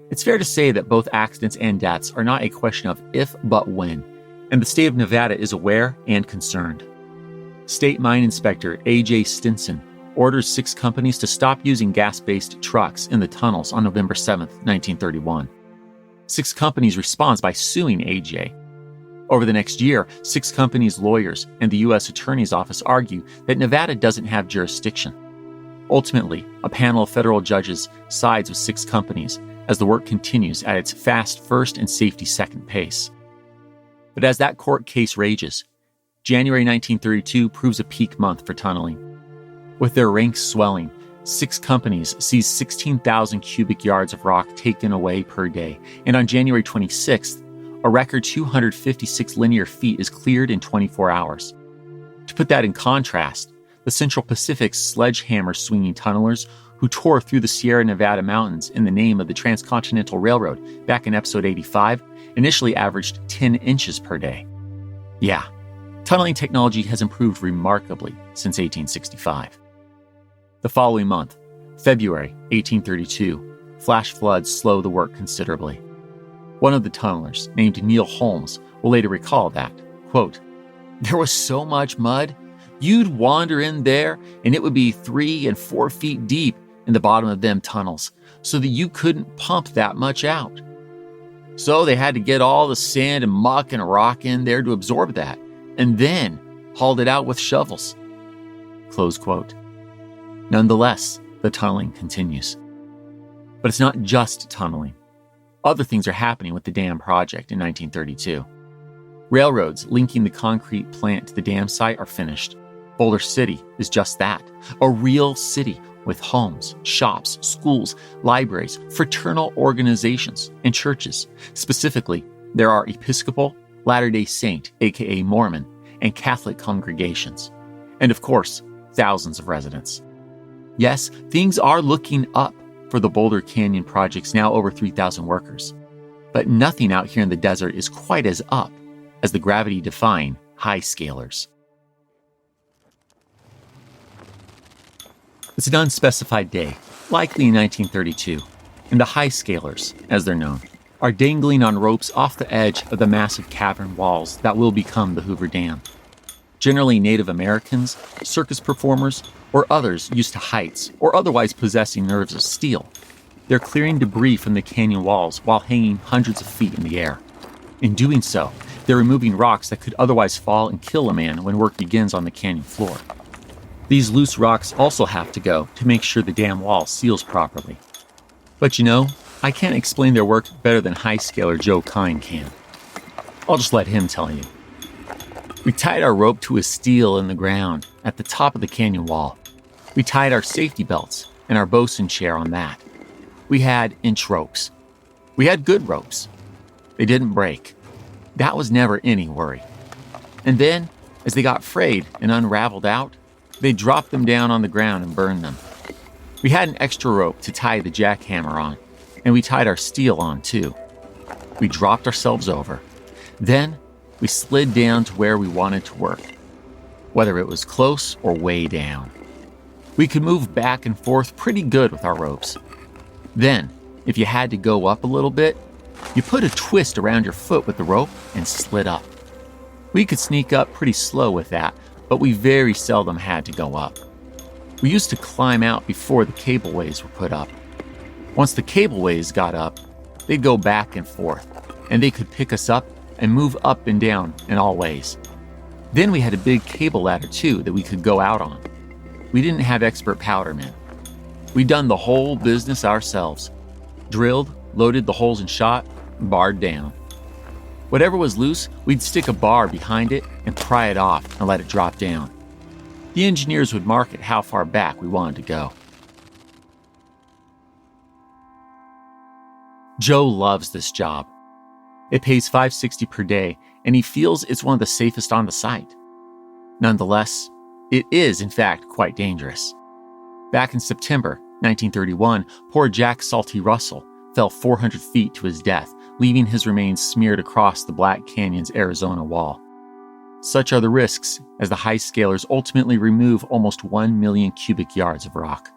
it's fair to say that both accidents and deaths are not a question of if but when, and the state of Nevada is aware and concerned. State Mine Inspector A.J. Stinson orders 6 companies to stop using gas-based trucks in the tunnels on November 7, 1931. 6 companies respond by suing A.J. Over the next year, 6 companies' lawyers and the U.S. Attorney's Office argue that Nevada doesn't have jurisdiction. Ultimately, a panel of federal judges sides with 6 companies as the work continues at its fast first and safety second pace. But as that court case rages, January 1932 proves a peak month for tunneling. With their ranks swelling, 6 companies seize 16,000 cubic yards of rock taken away per day, and on January 26th, a record 256 linear feet is cleared in 24 hours. To put that in contrast, the Central Pacific's sledgehammer-swinging tunnelers who tore through the Sierra Nevada mountains in the name of the Transcontinental Railroad back in episode 85 initially averaged 10 inches per day. Yeah, tunneling technology has improved remarkably since 1865. The following month, February 1832, flash floods slow the work considerably. One of the tunnelers, named Neil Holmes, will later recall that, quote, "There was so much mud, you'd wander in there and it would be 3 and 4 feet deep in the bottom of them tunnels, so that you couldn't pump that much out. So they had to get all the sand and muck and rock in there to absorb that, and then hauled it out with shovels." Close quote. Nonetheless, the tunneling continues. But it's not just tunneling. Other things are happening with the dam project in 1932. Railroads linking the concrete plant to the dam site are finished. Boulder City is just that, a real city with homes, shops, schools, libraries, fraternal organizations, and churches. Specifically, there are Episcopal, Latter-day Saint, aka Mormon, and Catholic congregations. And of course, thousands of residents. Yes, things are looking up for the Boulder Canyon project's now over 3,000 workers. But nothing out here in the desert is quite as up as the gravity-defying high scalers. It's an unspecified day, likely in 1932, and the high scalers, as they're known, are dangling on ropes off the edge of the massive cavern walls that will become the Hoover Dam. Generally Native Americans, circus performers, or others used to heights or otherwise possessing nerves of steel. They're clearing debris from the canyon walls while hanging hundreds of feet in the air. In doing so, they're removing rocks that could otherwise fall and kill a man when work begins on the canyon floor. These loose rocks also have to go to make sure the dam wall seals properly. But you know, I can't explain their work better than high scaler Joe Kine can. I'll just let him tell you. We tied our rope to a steel in the ground at the top of the canyon wall. We tied our safety belts and our bosun chair on that. We had inch ropes. We had good ropes. They didn't break. That was never any worry. And then, as they got frayed and unraveled out, they dropped them down on the ground and burned them. We had an extra rope to tie the jackhammer on, and we tied our steel on too. We dropped ourselves over. Then, we slid down to where we wanted to work, whether it was close or way down. We could move back and forth pretty good with our ropes. Then, if you had to go up a little bit, you put a twist around your foot with the rope and slid up. We could sneak up pretty slow with that, but we very seldom had to go up. We used to climb out before the cableways were put up. Once the cableways got up, they'd go back and forth, and they could pick us up and move up and down in all ways. Then we had a big cable ladder too that we could go out on. We didn't have expert powdermen. We'd done the whole business ourselves. Drilled, loaded the holes and shot, barred down. Whatever was loose, we'd stick a bar behind it and pry it off and let it drop down. The engineers would mark it how far back we wanted to go. Joe loves this job. It pays $5.60 per day, and he feels it's one of the safest on the site. Nonetheless, it is, in fact, quite dangerous. Back in September 1931, poor Jack Salty Russell fell 400 feet to his death, leaving his remains smeared across the Black Canyon's Arizona wall. Such are the risks as the high scalers ultimately remove almost 1 million cubic yards of rock.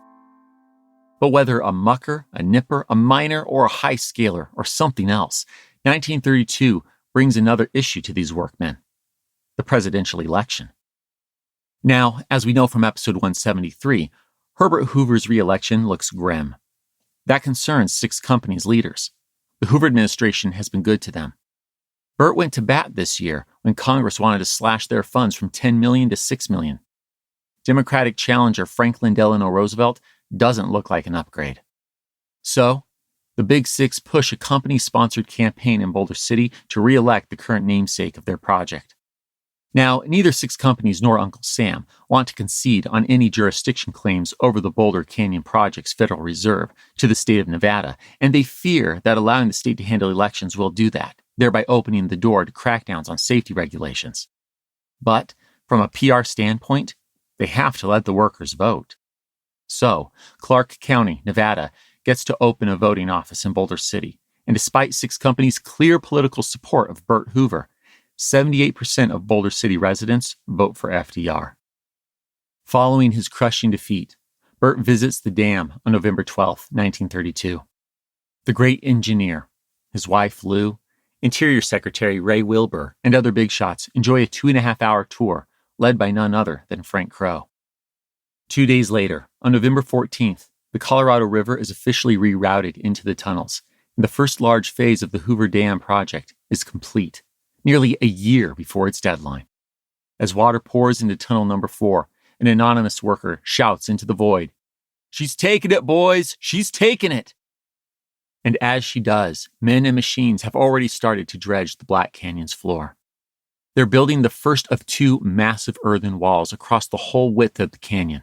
But whether a mucker, a nipper, a miner, or a high scaler, or something else, 1932 brings another issue to these workmen: the presidential election. Now, as we know from episode 173, Herbert Hoover's re-election looks grim. That concerns 6 companies' leaders. The Hoover administration has been good to them. Burt went to bat this year when Congress wanted to slash their funds from $10 million to $6 million. Democratic challenger Franklin Delano Roosevelt doesn't look like an upgrade. So, the Big Six push a company-sponsored campaign in Boulder City to re-elect the current namesake of their project. Now, neither 6 companies nor Uncle Sam want to concede on any jurisdiction claims over the Boulder Canyon Project's Federal Reserve to the state of Nevada, and they fear that allowing the state to handle elections will do that, thereby opening the door to crackdowns on safety regulations. But, from a PR standpoint, they have to let the workers vote. So, Clark County, Nevada, gets to open a voting office in Boulder City, and despite 6 companies' clear political support of Burt Hoover, 78% of Boulder City residents vote for FDR. Following his crushing defeat, Burt visits the dam on November 12, 1932. The great engineer, his wife Lou, Interior Secretary Ray Wilbur, and other big shots enjoy a 2.5-hour tour led by none other than Frank Crow. 2 days later, on November 14th, the Colorado River is officially rerouted into the tunnels, and the first large phase of the Hoover Dam project is complete, nearly a year before its deadline. As water pours into tunnel number 4, an anonymous worker shouts into the void, "She's taking it, boys! She's taking it!" And as she does, men and machines have already started to dredge the Black Canyon's floor. They're building the first of two massive earthen walls across the whole width of the canyon.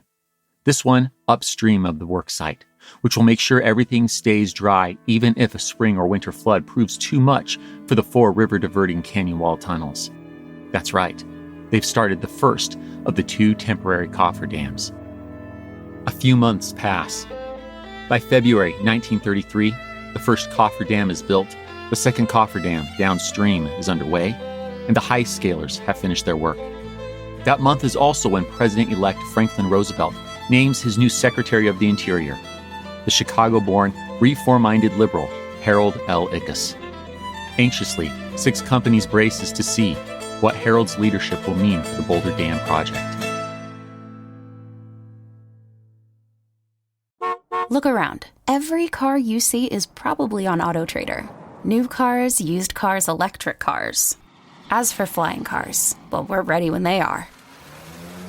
This one upstream of the work site, which will make sure everything stays dry even if a spring or winter flood proves too much for the 4 river-diverting canyon wall tunnels. That's right, they've started the first of the 2 temporary coffer dams. A few months pass. By February 1933, the first coffer dam is built, the second coffer dam downstream is underway, and the high scalers have finished their work. That month is also when President-elect Franklin Roosevelt names his new Secretary of the Interior, the Chicago-born, reform-minded liberal Harold L. Ickes. Anxiously, 6 companies braces to see what Harold's leadership will mean for the Boulder Dam project. Look around. Every car you see is probably on AutoTrader. New cars, used cars, electric cars. As for flying cars, well, we're ready when they are.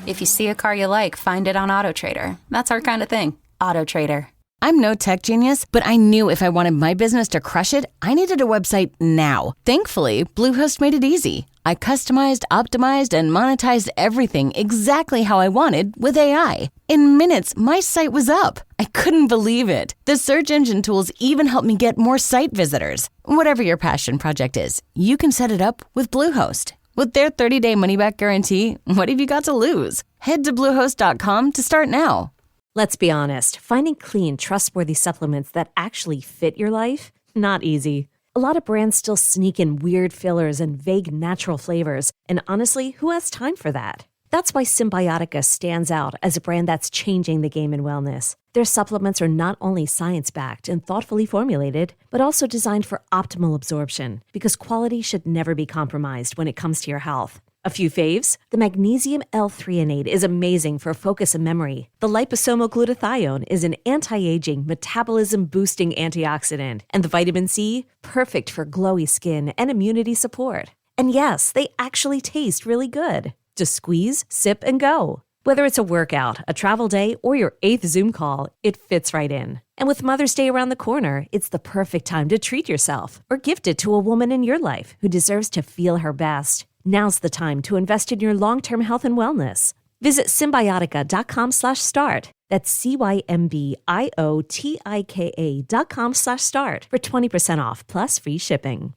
If you see a car you like, find it on AutoTrader. That's our kind of thing. AutoTrader. I'm no tech genius, but I knew if I wanted my business to crush it, I needed a website now. Thankfully, Bluehost made it easy. I customized, optimized, and monetized everything exactly how I wanted with AI. In minutes, my site was up. I couldn't believe it. The search engine tools even helped me get more site visitors. Whatever your passion project is, you can set it up with Bluehost. With their 30-day money-back guarantee, what have you got to lose? Head to Bluehost.com to start now. Let's be honest, finding clean, trustworthy supplements that actually fit your life, not easy. A lot of brands still sneak in weird fillers and vague natural flavors, and honestly, who has time for that? That's why Symbiotica stands out as a brand that's changing the game in wellness. Their supplements are not only science-backed and thoughtfully formulated, but also designed for optimal absorption, because quality should never be compromised when it comes to your health. A few faves? The magnesium L-threonate is amazing for focus and memory. The liposomal glutathione is an anti-aging, metabolism-boosting antioxidant. And the vitamin C? Perfect for glowy skin and immunity support. And yes, they actually taste really good. Just squeeze, sip, and go. Whether it's a workout, a travel day, or your 8th Zoom call, it fits right in. And with Mother's Day around the corner, it's the perfect time to treat yourself or gift it to a woman in your life who deserves to feel her best. Now's the time to invest in your long-term health and wellness. Visit Symbiotica.com/start. That's Symbiotika.com/start for 20% off plus free shipping.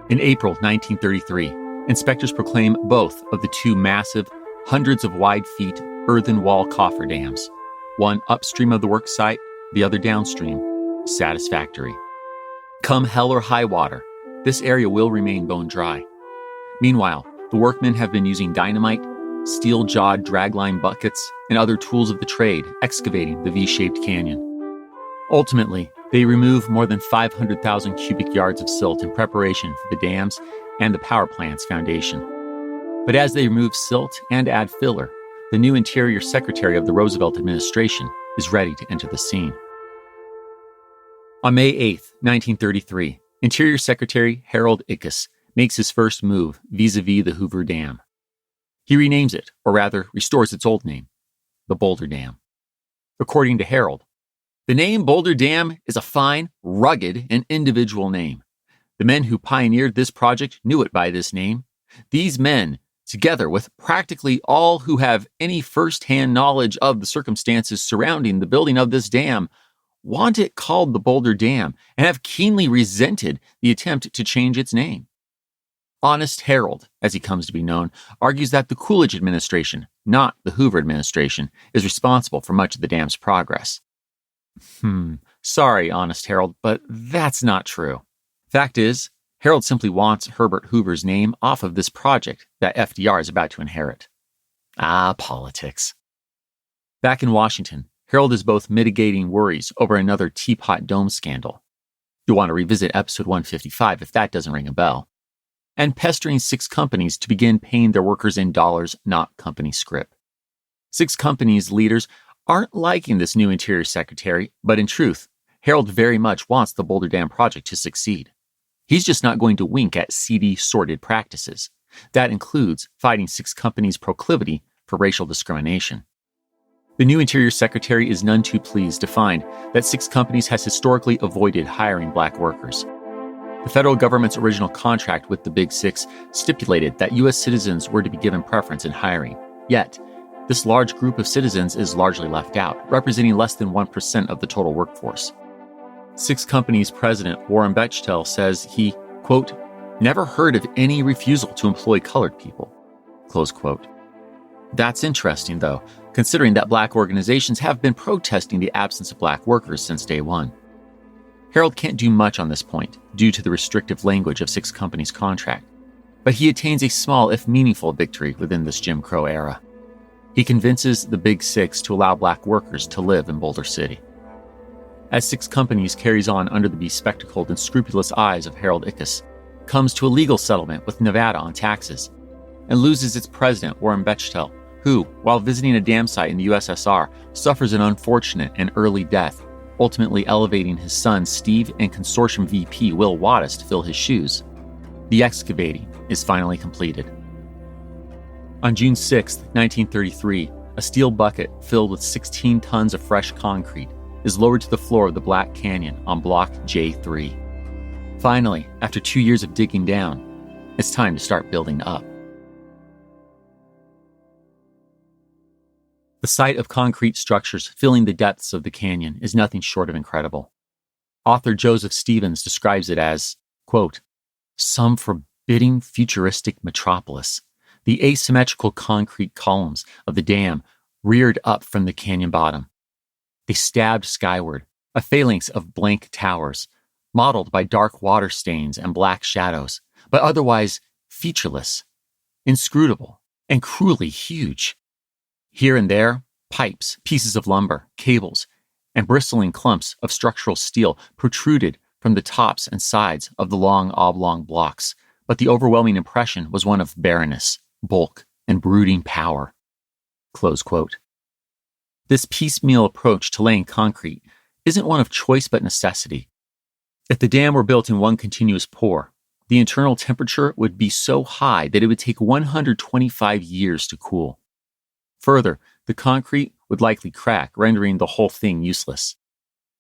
In April 1933, inspectors proclaim both of the 2 massive, hundreds of wide feet earthen wall coffer dams, one upstream of the work site, the other downstream, satisfactory. Come hell or high water, this area will remain bone dry. Meanwhile, the workmen have been using dynamite, steel-jawed dragline buckets, and other tools of the trade excavating the V-shaped canyon. Ultimately, they remove more than 500,000 cubic yards of silt in preparation for the dams and the power plant's foundation. But as they remove silt and add filler, the new Interior Secretary of the Roosevelt administration is ready to enter the scene. On May 8, 1933, Interior Secretary Harold Ickes makes his first move vis-a-vis the Hoover Dam. He renames it, or rather restores its old name, the Boulder Dam. According to Harold, the name Boulder Dam is a fine, rugged, and individual name. The men who pioneered this project knew it by this name. These men, together with practically all who have any first-hand knowledge of the circumstances surrounding the building of this dam, want it called the Boulder Dam and have keenly resented the attempt to change its name. Honest Harold, as he comes to be known, argues that the Coolidge administration, not the Hoover administration, is responsible for much of the dam's progress. Sorry, Honest Harold, but that's not true. Fact is, Harold simply wants Herbert Hoover's name off of this project that FDR is about to inherit. Politics. Back in Washington, Harold is both mitigating worries over another Teapot Dome scandal. You'll want to revisit episode 155 if that doesn't ring a bell. And pestering 6 companies to begin paying their workers in dollars, not company scrip. 6 companies' leaders aren't liking this new Interior Secretary, but in truth, Harold very much wants the Boulder Dam project to succeed. He's just not going to wink at seedy, sordid practices. That includes fighting 6 companies' proclivity for racial discrimination. The new Interior Secretary is none too pleased to find that 6 companies has historically avoided hiring black workers. The federal government's original contract with the Big Six stipulated that U.S. citizens were to be given preference in hiring. Yet, this large group of citizens is largely left out, representing less than 1% of the total workforce. 6 companies' president, Warren Bechtel, says he, quote, never heard of any refusal to employ colored people, close quote. That's interesting, though, considering that black organizations have been protesting the absence of black workers since day one. Harold can't do much on this point due to the restrictive language of 6 companies' contract, but he attains a small, if meaningful, victory within this Jim Crow era. He convinces the Big Six to allow black workers to live in Boulder City. As 6 companies carries on under the bespectacled and scrupulous eyes of Harold Ickes, comes to a legal settlement with Nevada on taxes, and loses its president, Warren Bechtel, who, while visiting a dam site in the USSR, suffers an unfortunate and early death, ultimately elevating his son Steve and consortium VP Will Wattis to fill his shoes. The excavating is finally completed. On June 6, 1933, a steel bucket filled with 16 tons of fresh concrete is lowered to the floor of the Black Canyon on Block J3. Finally, after 2 years of digging down, it's time to start building up. The sight of concrete structures filling the depths of the canyon is nothing short of incredible. Author Joseph Stevens describes it as, quote, some forbidding futuristic metropolis. The asymmetrical concrete columns of the dam reared up from the canyon bottom. They stabbed skyward, a phalanx of blank towers, mottled by dark water stains and black shadows, but otherwise featureless, inscrutable, and cruelly huge. Here and there, pipes, pieces of lumber, cables, and bristling clumps of structural steel protruded from the tops and sides of the long oblong blocks, but the overwhelming impression was one of barrenness, bulk, and brooding power. Close quote. This piecemeal approach to laying concrete isn't one of choice but necessity. If the dam were built in one continuous pour, the internal temperature would be so high that it would take 125 years to cool. Further, the concrete would likely crack, rendering the whole thing useless.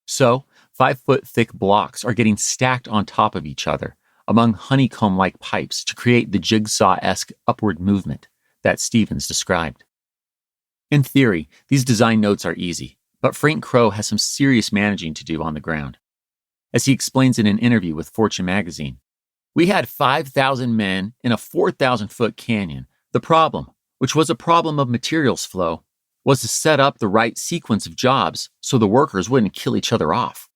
So, 5-foot-thick blocks are getting stacked on top of each other among honeycomb-like pipes to create the jigsaw-esque upward movement that Stevens described. In theory, these design notes are easy, but Frank Crowe has some serious managing to do on the ground. As he explains in an interview with Fortune magazine, we had 5,000 men in a 4,000-foot canyon. The problem, which was a problem of materials flow, was to set up the right sequence of jobs so the workers wouldn't kill each other off.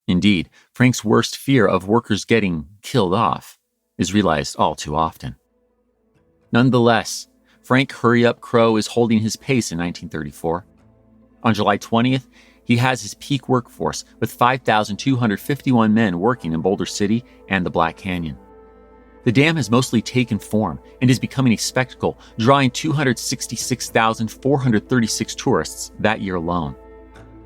Indeed, Frank's worst fear of workers getting killed off is realized all too often. Nonetheless, Frank Hurry Up Crowe is holding his pace in 1934. On July 20th, he has his peak workforce with 5,251 men working in Boulder City and the Black Canyon. The dam has mostly taken form and is becoming a spectacle, drawing 266,436 tourists that year alone.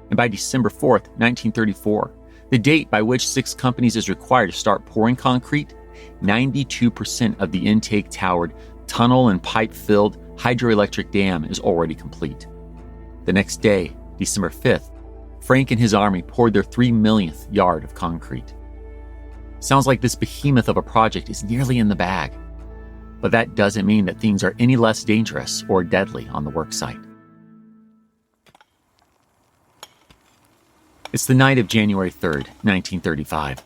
And by December 4th, 1934, the date by which 6 companies is required to start pouring concrete, 92% of the intake-towered, tunnel and pipe-filled hydroelectric dam is already complete. The next day, December 5th, Frank and his army poured their 3 millionth yard of concrete. Sounds like this behemoth of a project is nearly in the bag. But that doesn't mean that things are any less dangerous or deadly on the worksite. It's the night of January 3rd, 1935.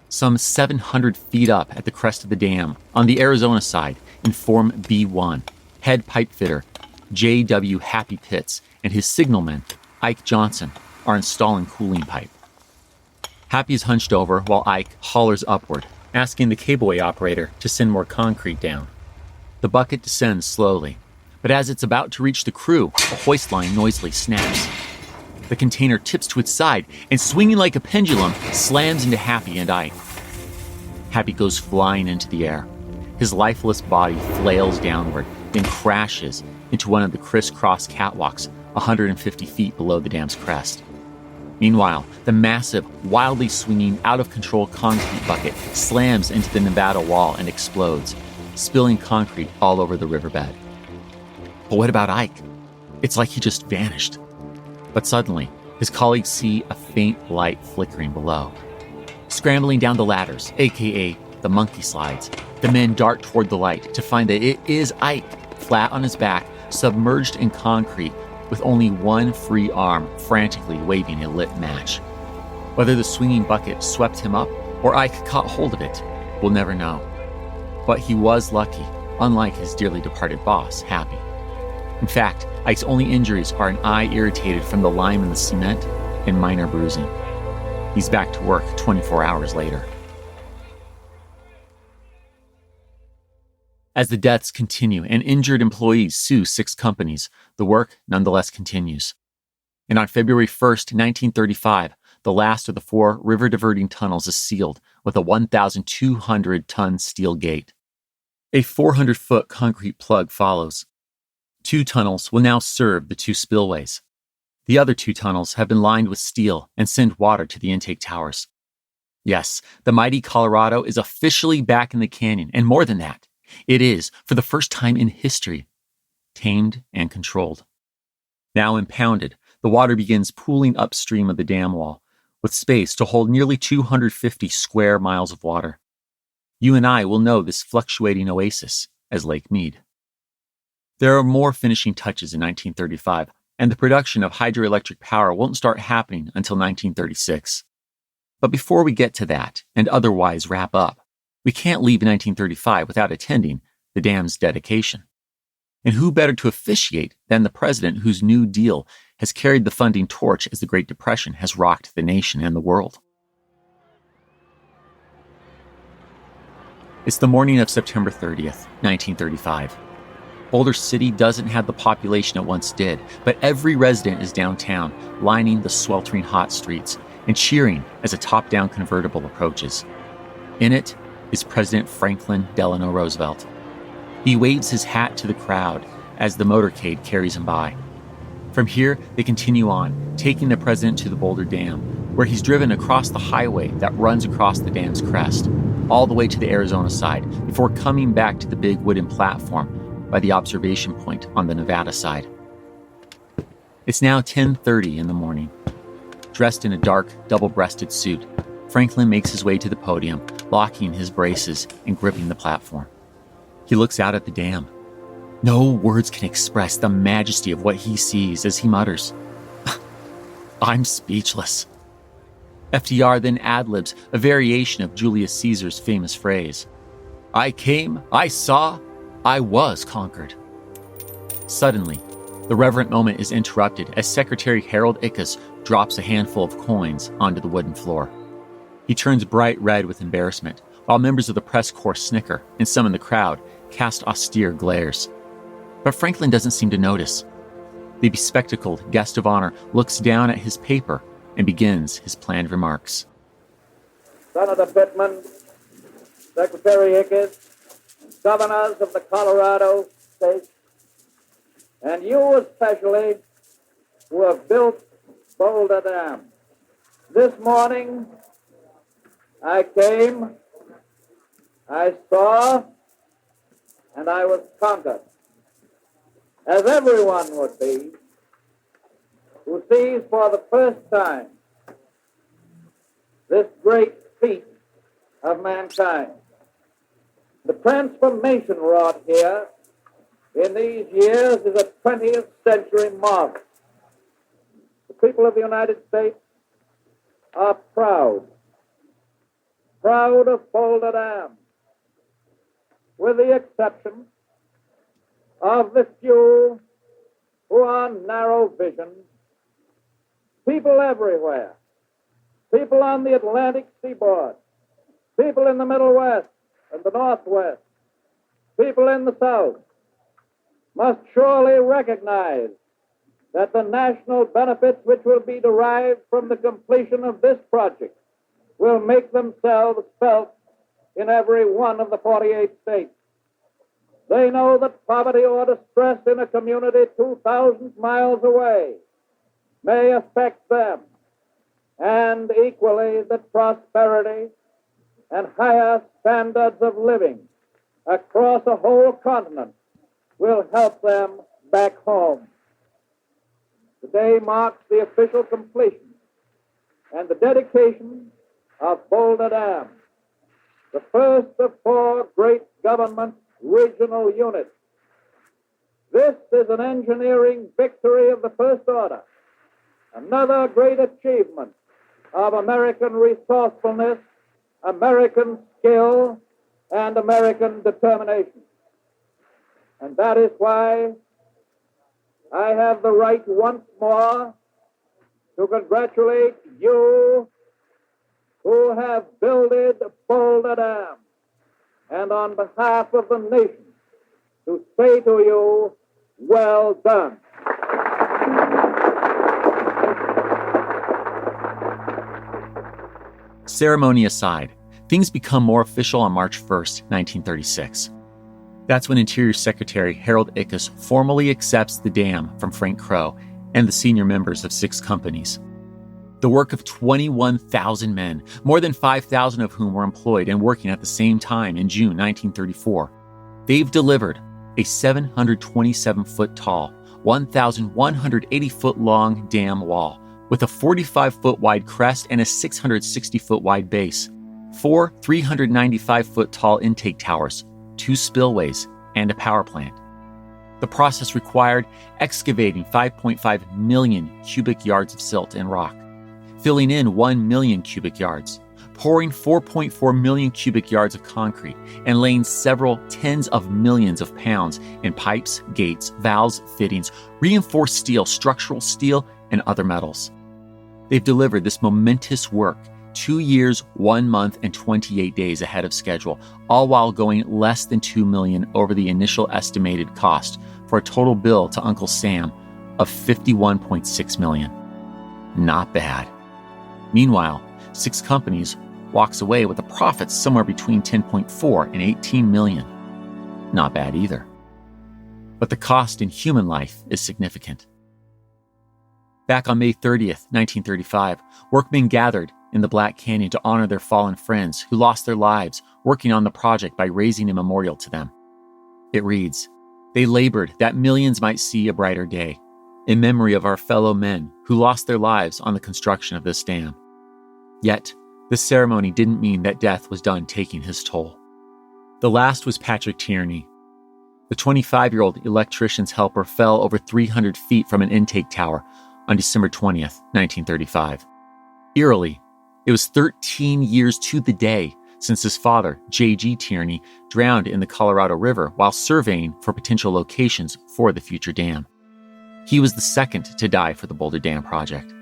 Some 700 feet up at the crest of the dam, on the Arizona side, in Form B1, head pipe fitter J.W. Happy Pitts and his signalman, Ike Johnson, are installing cooling pipe. Happy is hunched over while Ike hollers upward, asking the cableway operator to send more concrete down. The bucket descends slowly, but as it's about to reach the crew, a hoist line noisily snaps. The container tips to its side and, swinging like a pendulum, slams into Happy and Ike. Happy goes flying into the air. His lifeless body flails downward, then crashes into one of the crisscross catwalks 150 feet below the dam's crest. Meanwhile, the massive, wildly swinging, out-of-control concrete bucket slams into the Nevada wall and explodes, spilling concrete all over the riverbed. But what about Ike? It's like he just vanished. But suddenly, his colleagues see a faint light flickering below. Scrambling down the ladders, aka the monkey slides, the men dart toward the light to find that it is Ike, flat on his back, submerged in concrete, with only one free arm frantically waving a lit match. Whether the swinging bucket swept him up or Ike caught hold of it, we'll never know. But he was lucky, unlike his dearly departed boss, Happy. In fact, Ike's only injuries are an eye irritated from the lime in the cement and minor bruising. He's back to work 24 hours later. As the deaths continue and injured employees sue 6 companies, the work nonetheless continues. And on February 1st, 1935, the last of the 4 river diverting tunnels is sealed with a 1,200-ton steel gate. A 400-foot concrete plug follows. 2 tunnels will now serve the 2 spillways. The other 2 tunnels have been lined with steel and send water to the intake towers. Yes, the mighty Colorado is officially back in the canyon, and more than that, it is, for the first time in history, tamed and controlled. Now impounded, the water begins pooling upstream of the dam wall, with space to hold nearly 250 square miles of water. You and I will know this fluctuating oasis as Lake Mead. There are more finishing touches in 1935, and the production of hydroelectric power won't start happening until 1936. But before we get to that, and otherwise wrap up, we can't leave 1935 without attending the dam's dedication. And who better to officiate than the president whose New Deal has carried the funding torch as the Great Depression has rocked the nation and the world? It's the morning of September 30th, 1935. Boulder City doesn't have the population it once did, but every resident is downtown, lining the sweltering hot streets and cheering as a top-down convertible approaches. In it is President Franklin Delano Roosevelt. He waves his hat to the crowd as the motorcade carries him by. From here, they continue on, taking the president to the Boulder Dam, where he's driven across the highway that runs across the dam's crest, all the way to the Arizona side, before coming back to the big wooden platform by the observation point on the Nevada side. It's now 10:30 in the morning. Dressed in a dark, double-breasted suit, Franklin makes his way to the podium, locking his braces and gripping the platform. He looks out at the dam. No words can express the majesty of what he sees as he mutters, "I'm speechless." FDR then ad-libs a variation of Julius Caesar's famous phrase, "I came, I saw, I was conquered." Suddenly, the reverent moment is interrupted as Secretary Harold Ickes drops a handful of coins onto the wooden floor. He turns bright red with embarrassment, while members of the press corps snicker and some in the crowd cast austere glares. But Franklin doesn't seem to notice. The bespectacled guest of honor looks down at his paper and begins his planned remarks. Senator Pittman, Secretary Ickes, governors of the Colorado state, and you especially who have built Boulder Dam. This morning, I came, I saw, and I was conquered, as everyone would be who sees for the first time this great feat of mankind. The transformation wrought here in these years is a 20th-century marvel. The people of the United States are proud of Boulder Dam, with the exception of the few who are narrow-visioned. People everywhere, people on the Atlantic seaboard, people in the Middle West and the Northwest, people in the South, must surely recognize that the national benefits which will be derived from the completion of this project will make themselves felt in every one of the 48 states. They know that poverty or distress in a community 2,000 miles away may affect them, and equally that prosperity and higher standards of living across a whole continent will help them back home. Today marks the official completion and the dedication of Boulder Dam, the first of four great government regional units. This is an engineering victory of the first order, another great achievement of American resourcefulness, American skill, and American determination. And that is why I have the right once more to congratulate you who have builded Boulder Dam, and on behalf of the nation, to say to you, well done. Ceremony aside, things become more official on March 1st, 1936. That's when Interior Secretary Harold Ickes formally accepts the dam from Frank Crow and the senior members of 6 companies. The work of 21,000 men, more than 5,000 of whom were employed and working at the same time in June 1934. They've delivered a 727-foot tall, 1,180-foot long dam wall with a 45-foot wide crest and a 660-foot wide base, 4 395-foot tall intake towers, 2 spillways, and a power plant. The process required excavating 5.5 million cubic yards of silt and rock, filling in 1 million cubic yards, pouring 4.4 million cubic yards of concrete, and laying several tens of millions of pounds in pipes, gates, valves, fittings, reinforced steel, structural steel, and other metals. They've delivered this momentous work 2 years, 1 month, and 28 days ahead of schedule, all while going less than $2 million over the initial estimated cost, for a total bill to Uncle Sam of $51.6 million. Not bad. Meanwhile, 6 companies walks away with a profit somewhere between $10.4 and $18 million. Not bad either. But the cost in human life is significant. Back on May 30th, 1935, workmen gathered in the Black Canyon to honor their fallen friends who lost their lives working on the project by raising a memorial to them. It reads, "They labored that millions might see a brighter day, in memory of our fellow men who lost their lives on the construction of this dam." Yet, this ceremony didn't mean that death was done taking his toll. The last was Patrick Tierney. The 25-year-old electrician's helper fell over 300 feet from an intake tower on December 20th, 1935. Eerily, it was 13 years to the day since his father, J.G. Tierney, drowned in the Colorado River while surveying for potential locations for the future dam. He was the second to die for the Boulder Dam project.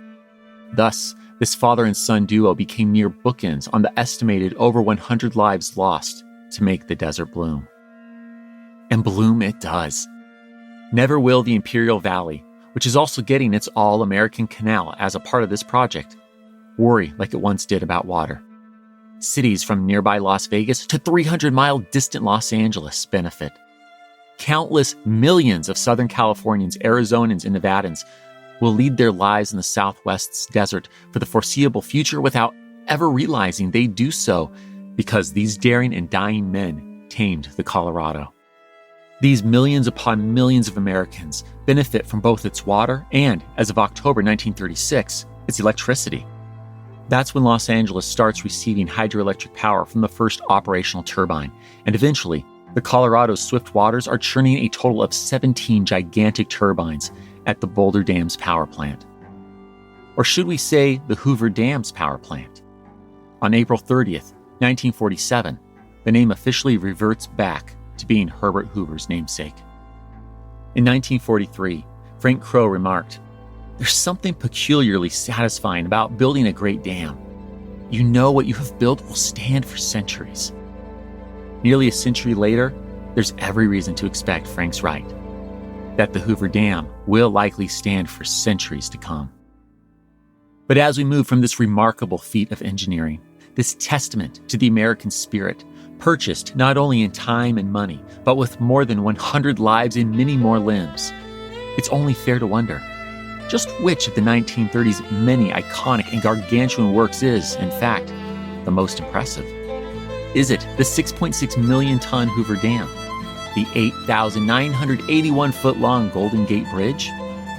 Thus, this father and son duo became near bookends on the estimated over 100 lives lost to make the desert bloom. And bloom it does. Never will the Imperial Valley, which is also getting its all-American canal as a part of this project, worry like it once did about water. Cities from nearby Las Vegas to 300-mile distant Los Angeles benefit. Countless millions of Southern Californians, Arizonans, and Nevadans will lead their lives in the Southwest's desert for the foreseeable future without ever realizing they do so because these daring and dying men tamed the Colorado. These millions upon millions of Americans benefit from both its water and, as of October 1936, its electricity. That's when Los Angeles starts receiving hydroelectric power from the first operational turbine, and eventually, the Colorado's swift waters are churning a total of 17 gigantic turbines at the Boulder Dam's power plant. Or should we say the Hoover Dam's power plant? On April 30th, 1947, the name officially reverts back to being Herbert Hoover's namesake. In 1943, Frank Crow remarked, "There's something peculiarly satisfying about building a great dam. You know what you have built will stand for centuries." Nearly a century later, there's every reason to expect Frank's right, that the Hoover Dam will likely stand for centuries to come. But as we move from this remarkable feat of engineering, this testament to the American spirit, purchased not only in time and money, but with more than 100 lives and many more limbs, it's only fair to wonder, just which of the 1930s many iconic and gargantuan works is, in fact, the most impressive? Is it the 6.6 million ton Hoover Dam, the 8,981 foot long Golden Gate Bridge,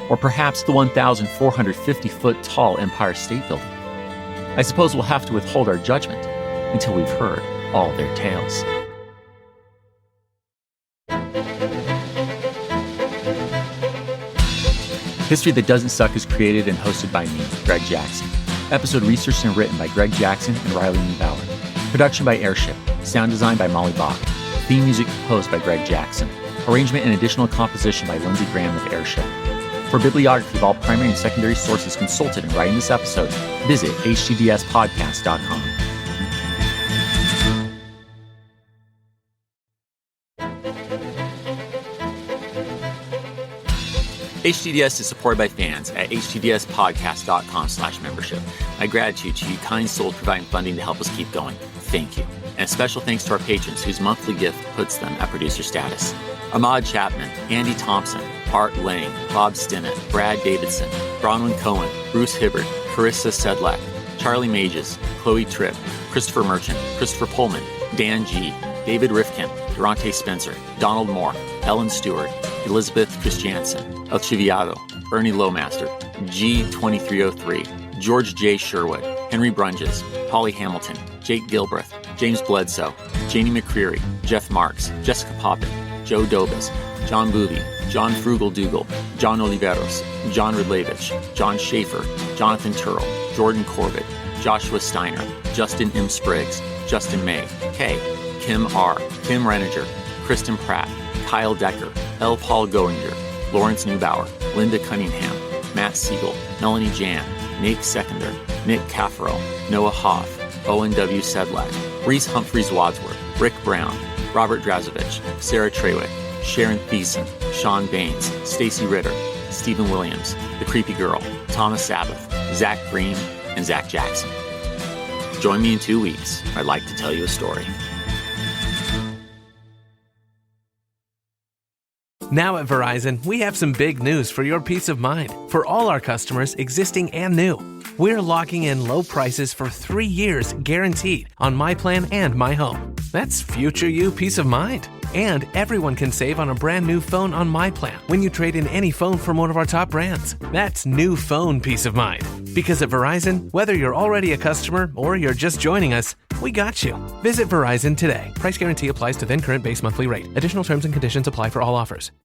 Or perhaps the 1,450-foot tall Empire State Building? I suppose we'll have to withhold our judgment until we've heard all their tales. History That Doesn't Suck is created and hosted by me, Greg Jackson. Episode researched and written by Greg Jackson and Riley Neubauer. Production by Airship. Sound design by Molly Bach. Theme music composed by Greg Jackson. Arrangement and additional composition by Lindsey Graham of Airship. For bibliography of all primary and secondary sources consulted in writing this episode, visit htdspodcast.com. HTDS is supported by fans at htdspodcast.com/membership. My gratitude to you kind souls providing funding to help us keep going. Thank you. And a special thanks to our patrons whose monthly gift puts them at producer status. Ahmad Chapman, Andy Thompson, Art Lang, Bob Stinnett, Brad Davidson, Bronwyn Cohen, Bruce Hibbert, Carissa Sedlak, Charlie Mages, Chloe Tripp, Christopher Merchant, Christopher Pullman, Dan G., David Rifkin, Durante Spencer, Donald Moore, Ellen Stewart, Elizabeth Christiansen, El Chiviado, Ernie Lowmaster, G2303, George J. Sherwood, Henry Brunges, Holly Hamilton, Jake Gilbreth, James Bledsoe, Janie McCreary, Jeff Marks, Jessica Poppin, Joe Dobas, John Booby, John Frugal Dougal, John Oliveros, John Ridlevich, John Schaefer, Jonathan Turrell, Jordan Corbett, Joshua Steiner, Justin M. Spriggs, Justin May, K, Kim R., Kim Reniger, Kristen Pratt, Kyle Decker, L. Paul Goinger, Lawrence Neubauer, Linda Cunningham, Matt Siegel, Melanie Jan, Nate Seconder, Nick Caffaro, Noah Hoff, Owen W. Sedlak, Reese Humphreys Wadsworth, Rick Brown, Robert Drazovich, Sarah Trewick, Sharon Thiessen, Sean Baines, Stacy Ritter, Stephen Williams, The Creepy Girl, Thomas Sabbath, Zach Green, and Zach Jackson. Join me in 2 weeks. I'd like to tell you a story. Now at Verizon, we have some big news for your peace of mind. For all our customers, existing and new, we're locking in low prices for 3 years guaranteed on My Plan and My Home. That's future you peace of mind. And everyone can save on a brand new phone on My Plan when you trade in any phone from one of our top brands. That's new phone peace of mind. Because at Verizon, whether you're already a customer or you're just joining us, we got you. Visit Verizon today. Price guarantee applies to then current base monthly rate. Additional terms and conditions apply for all offers.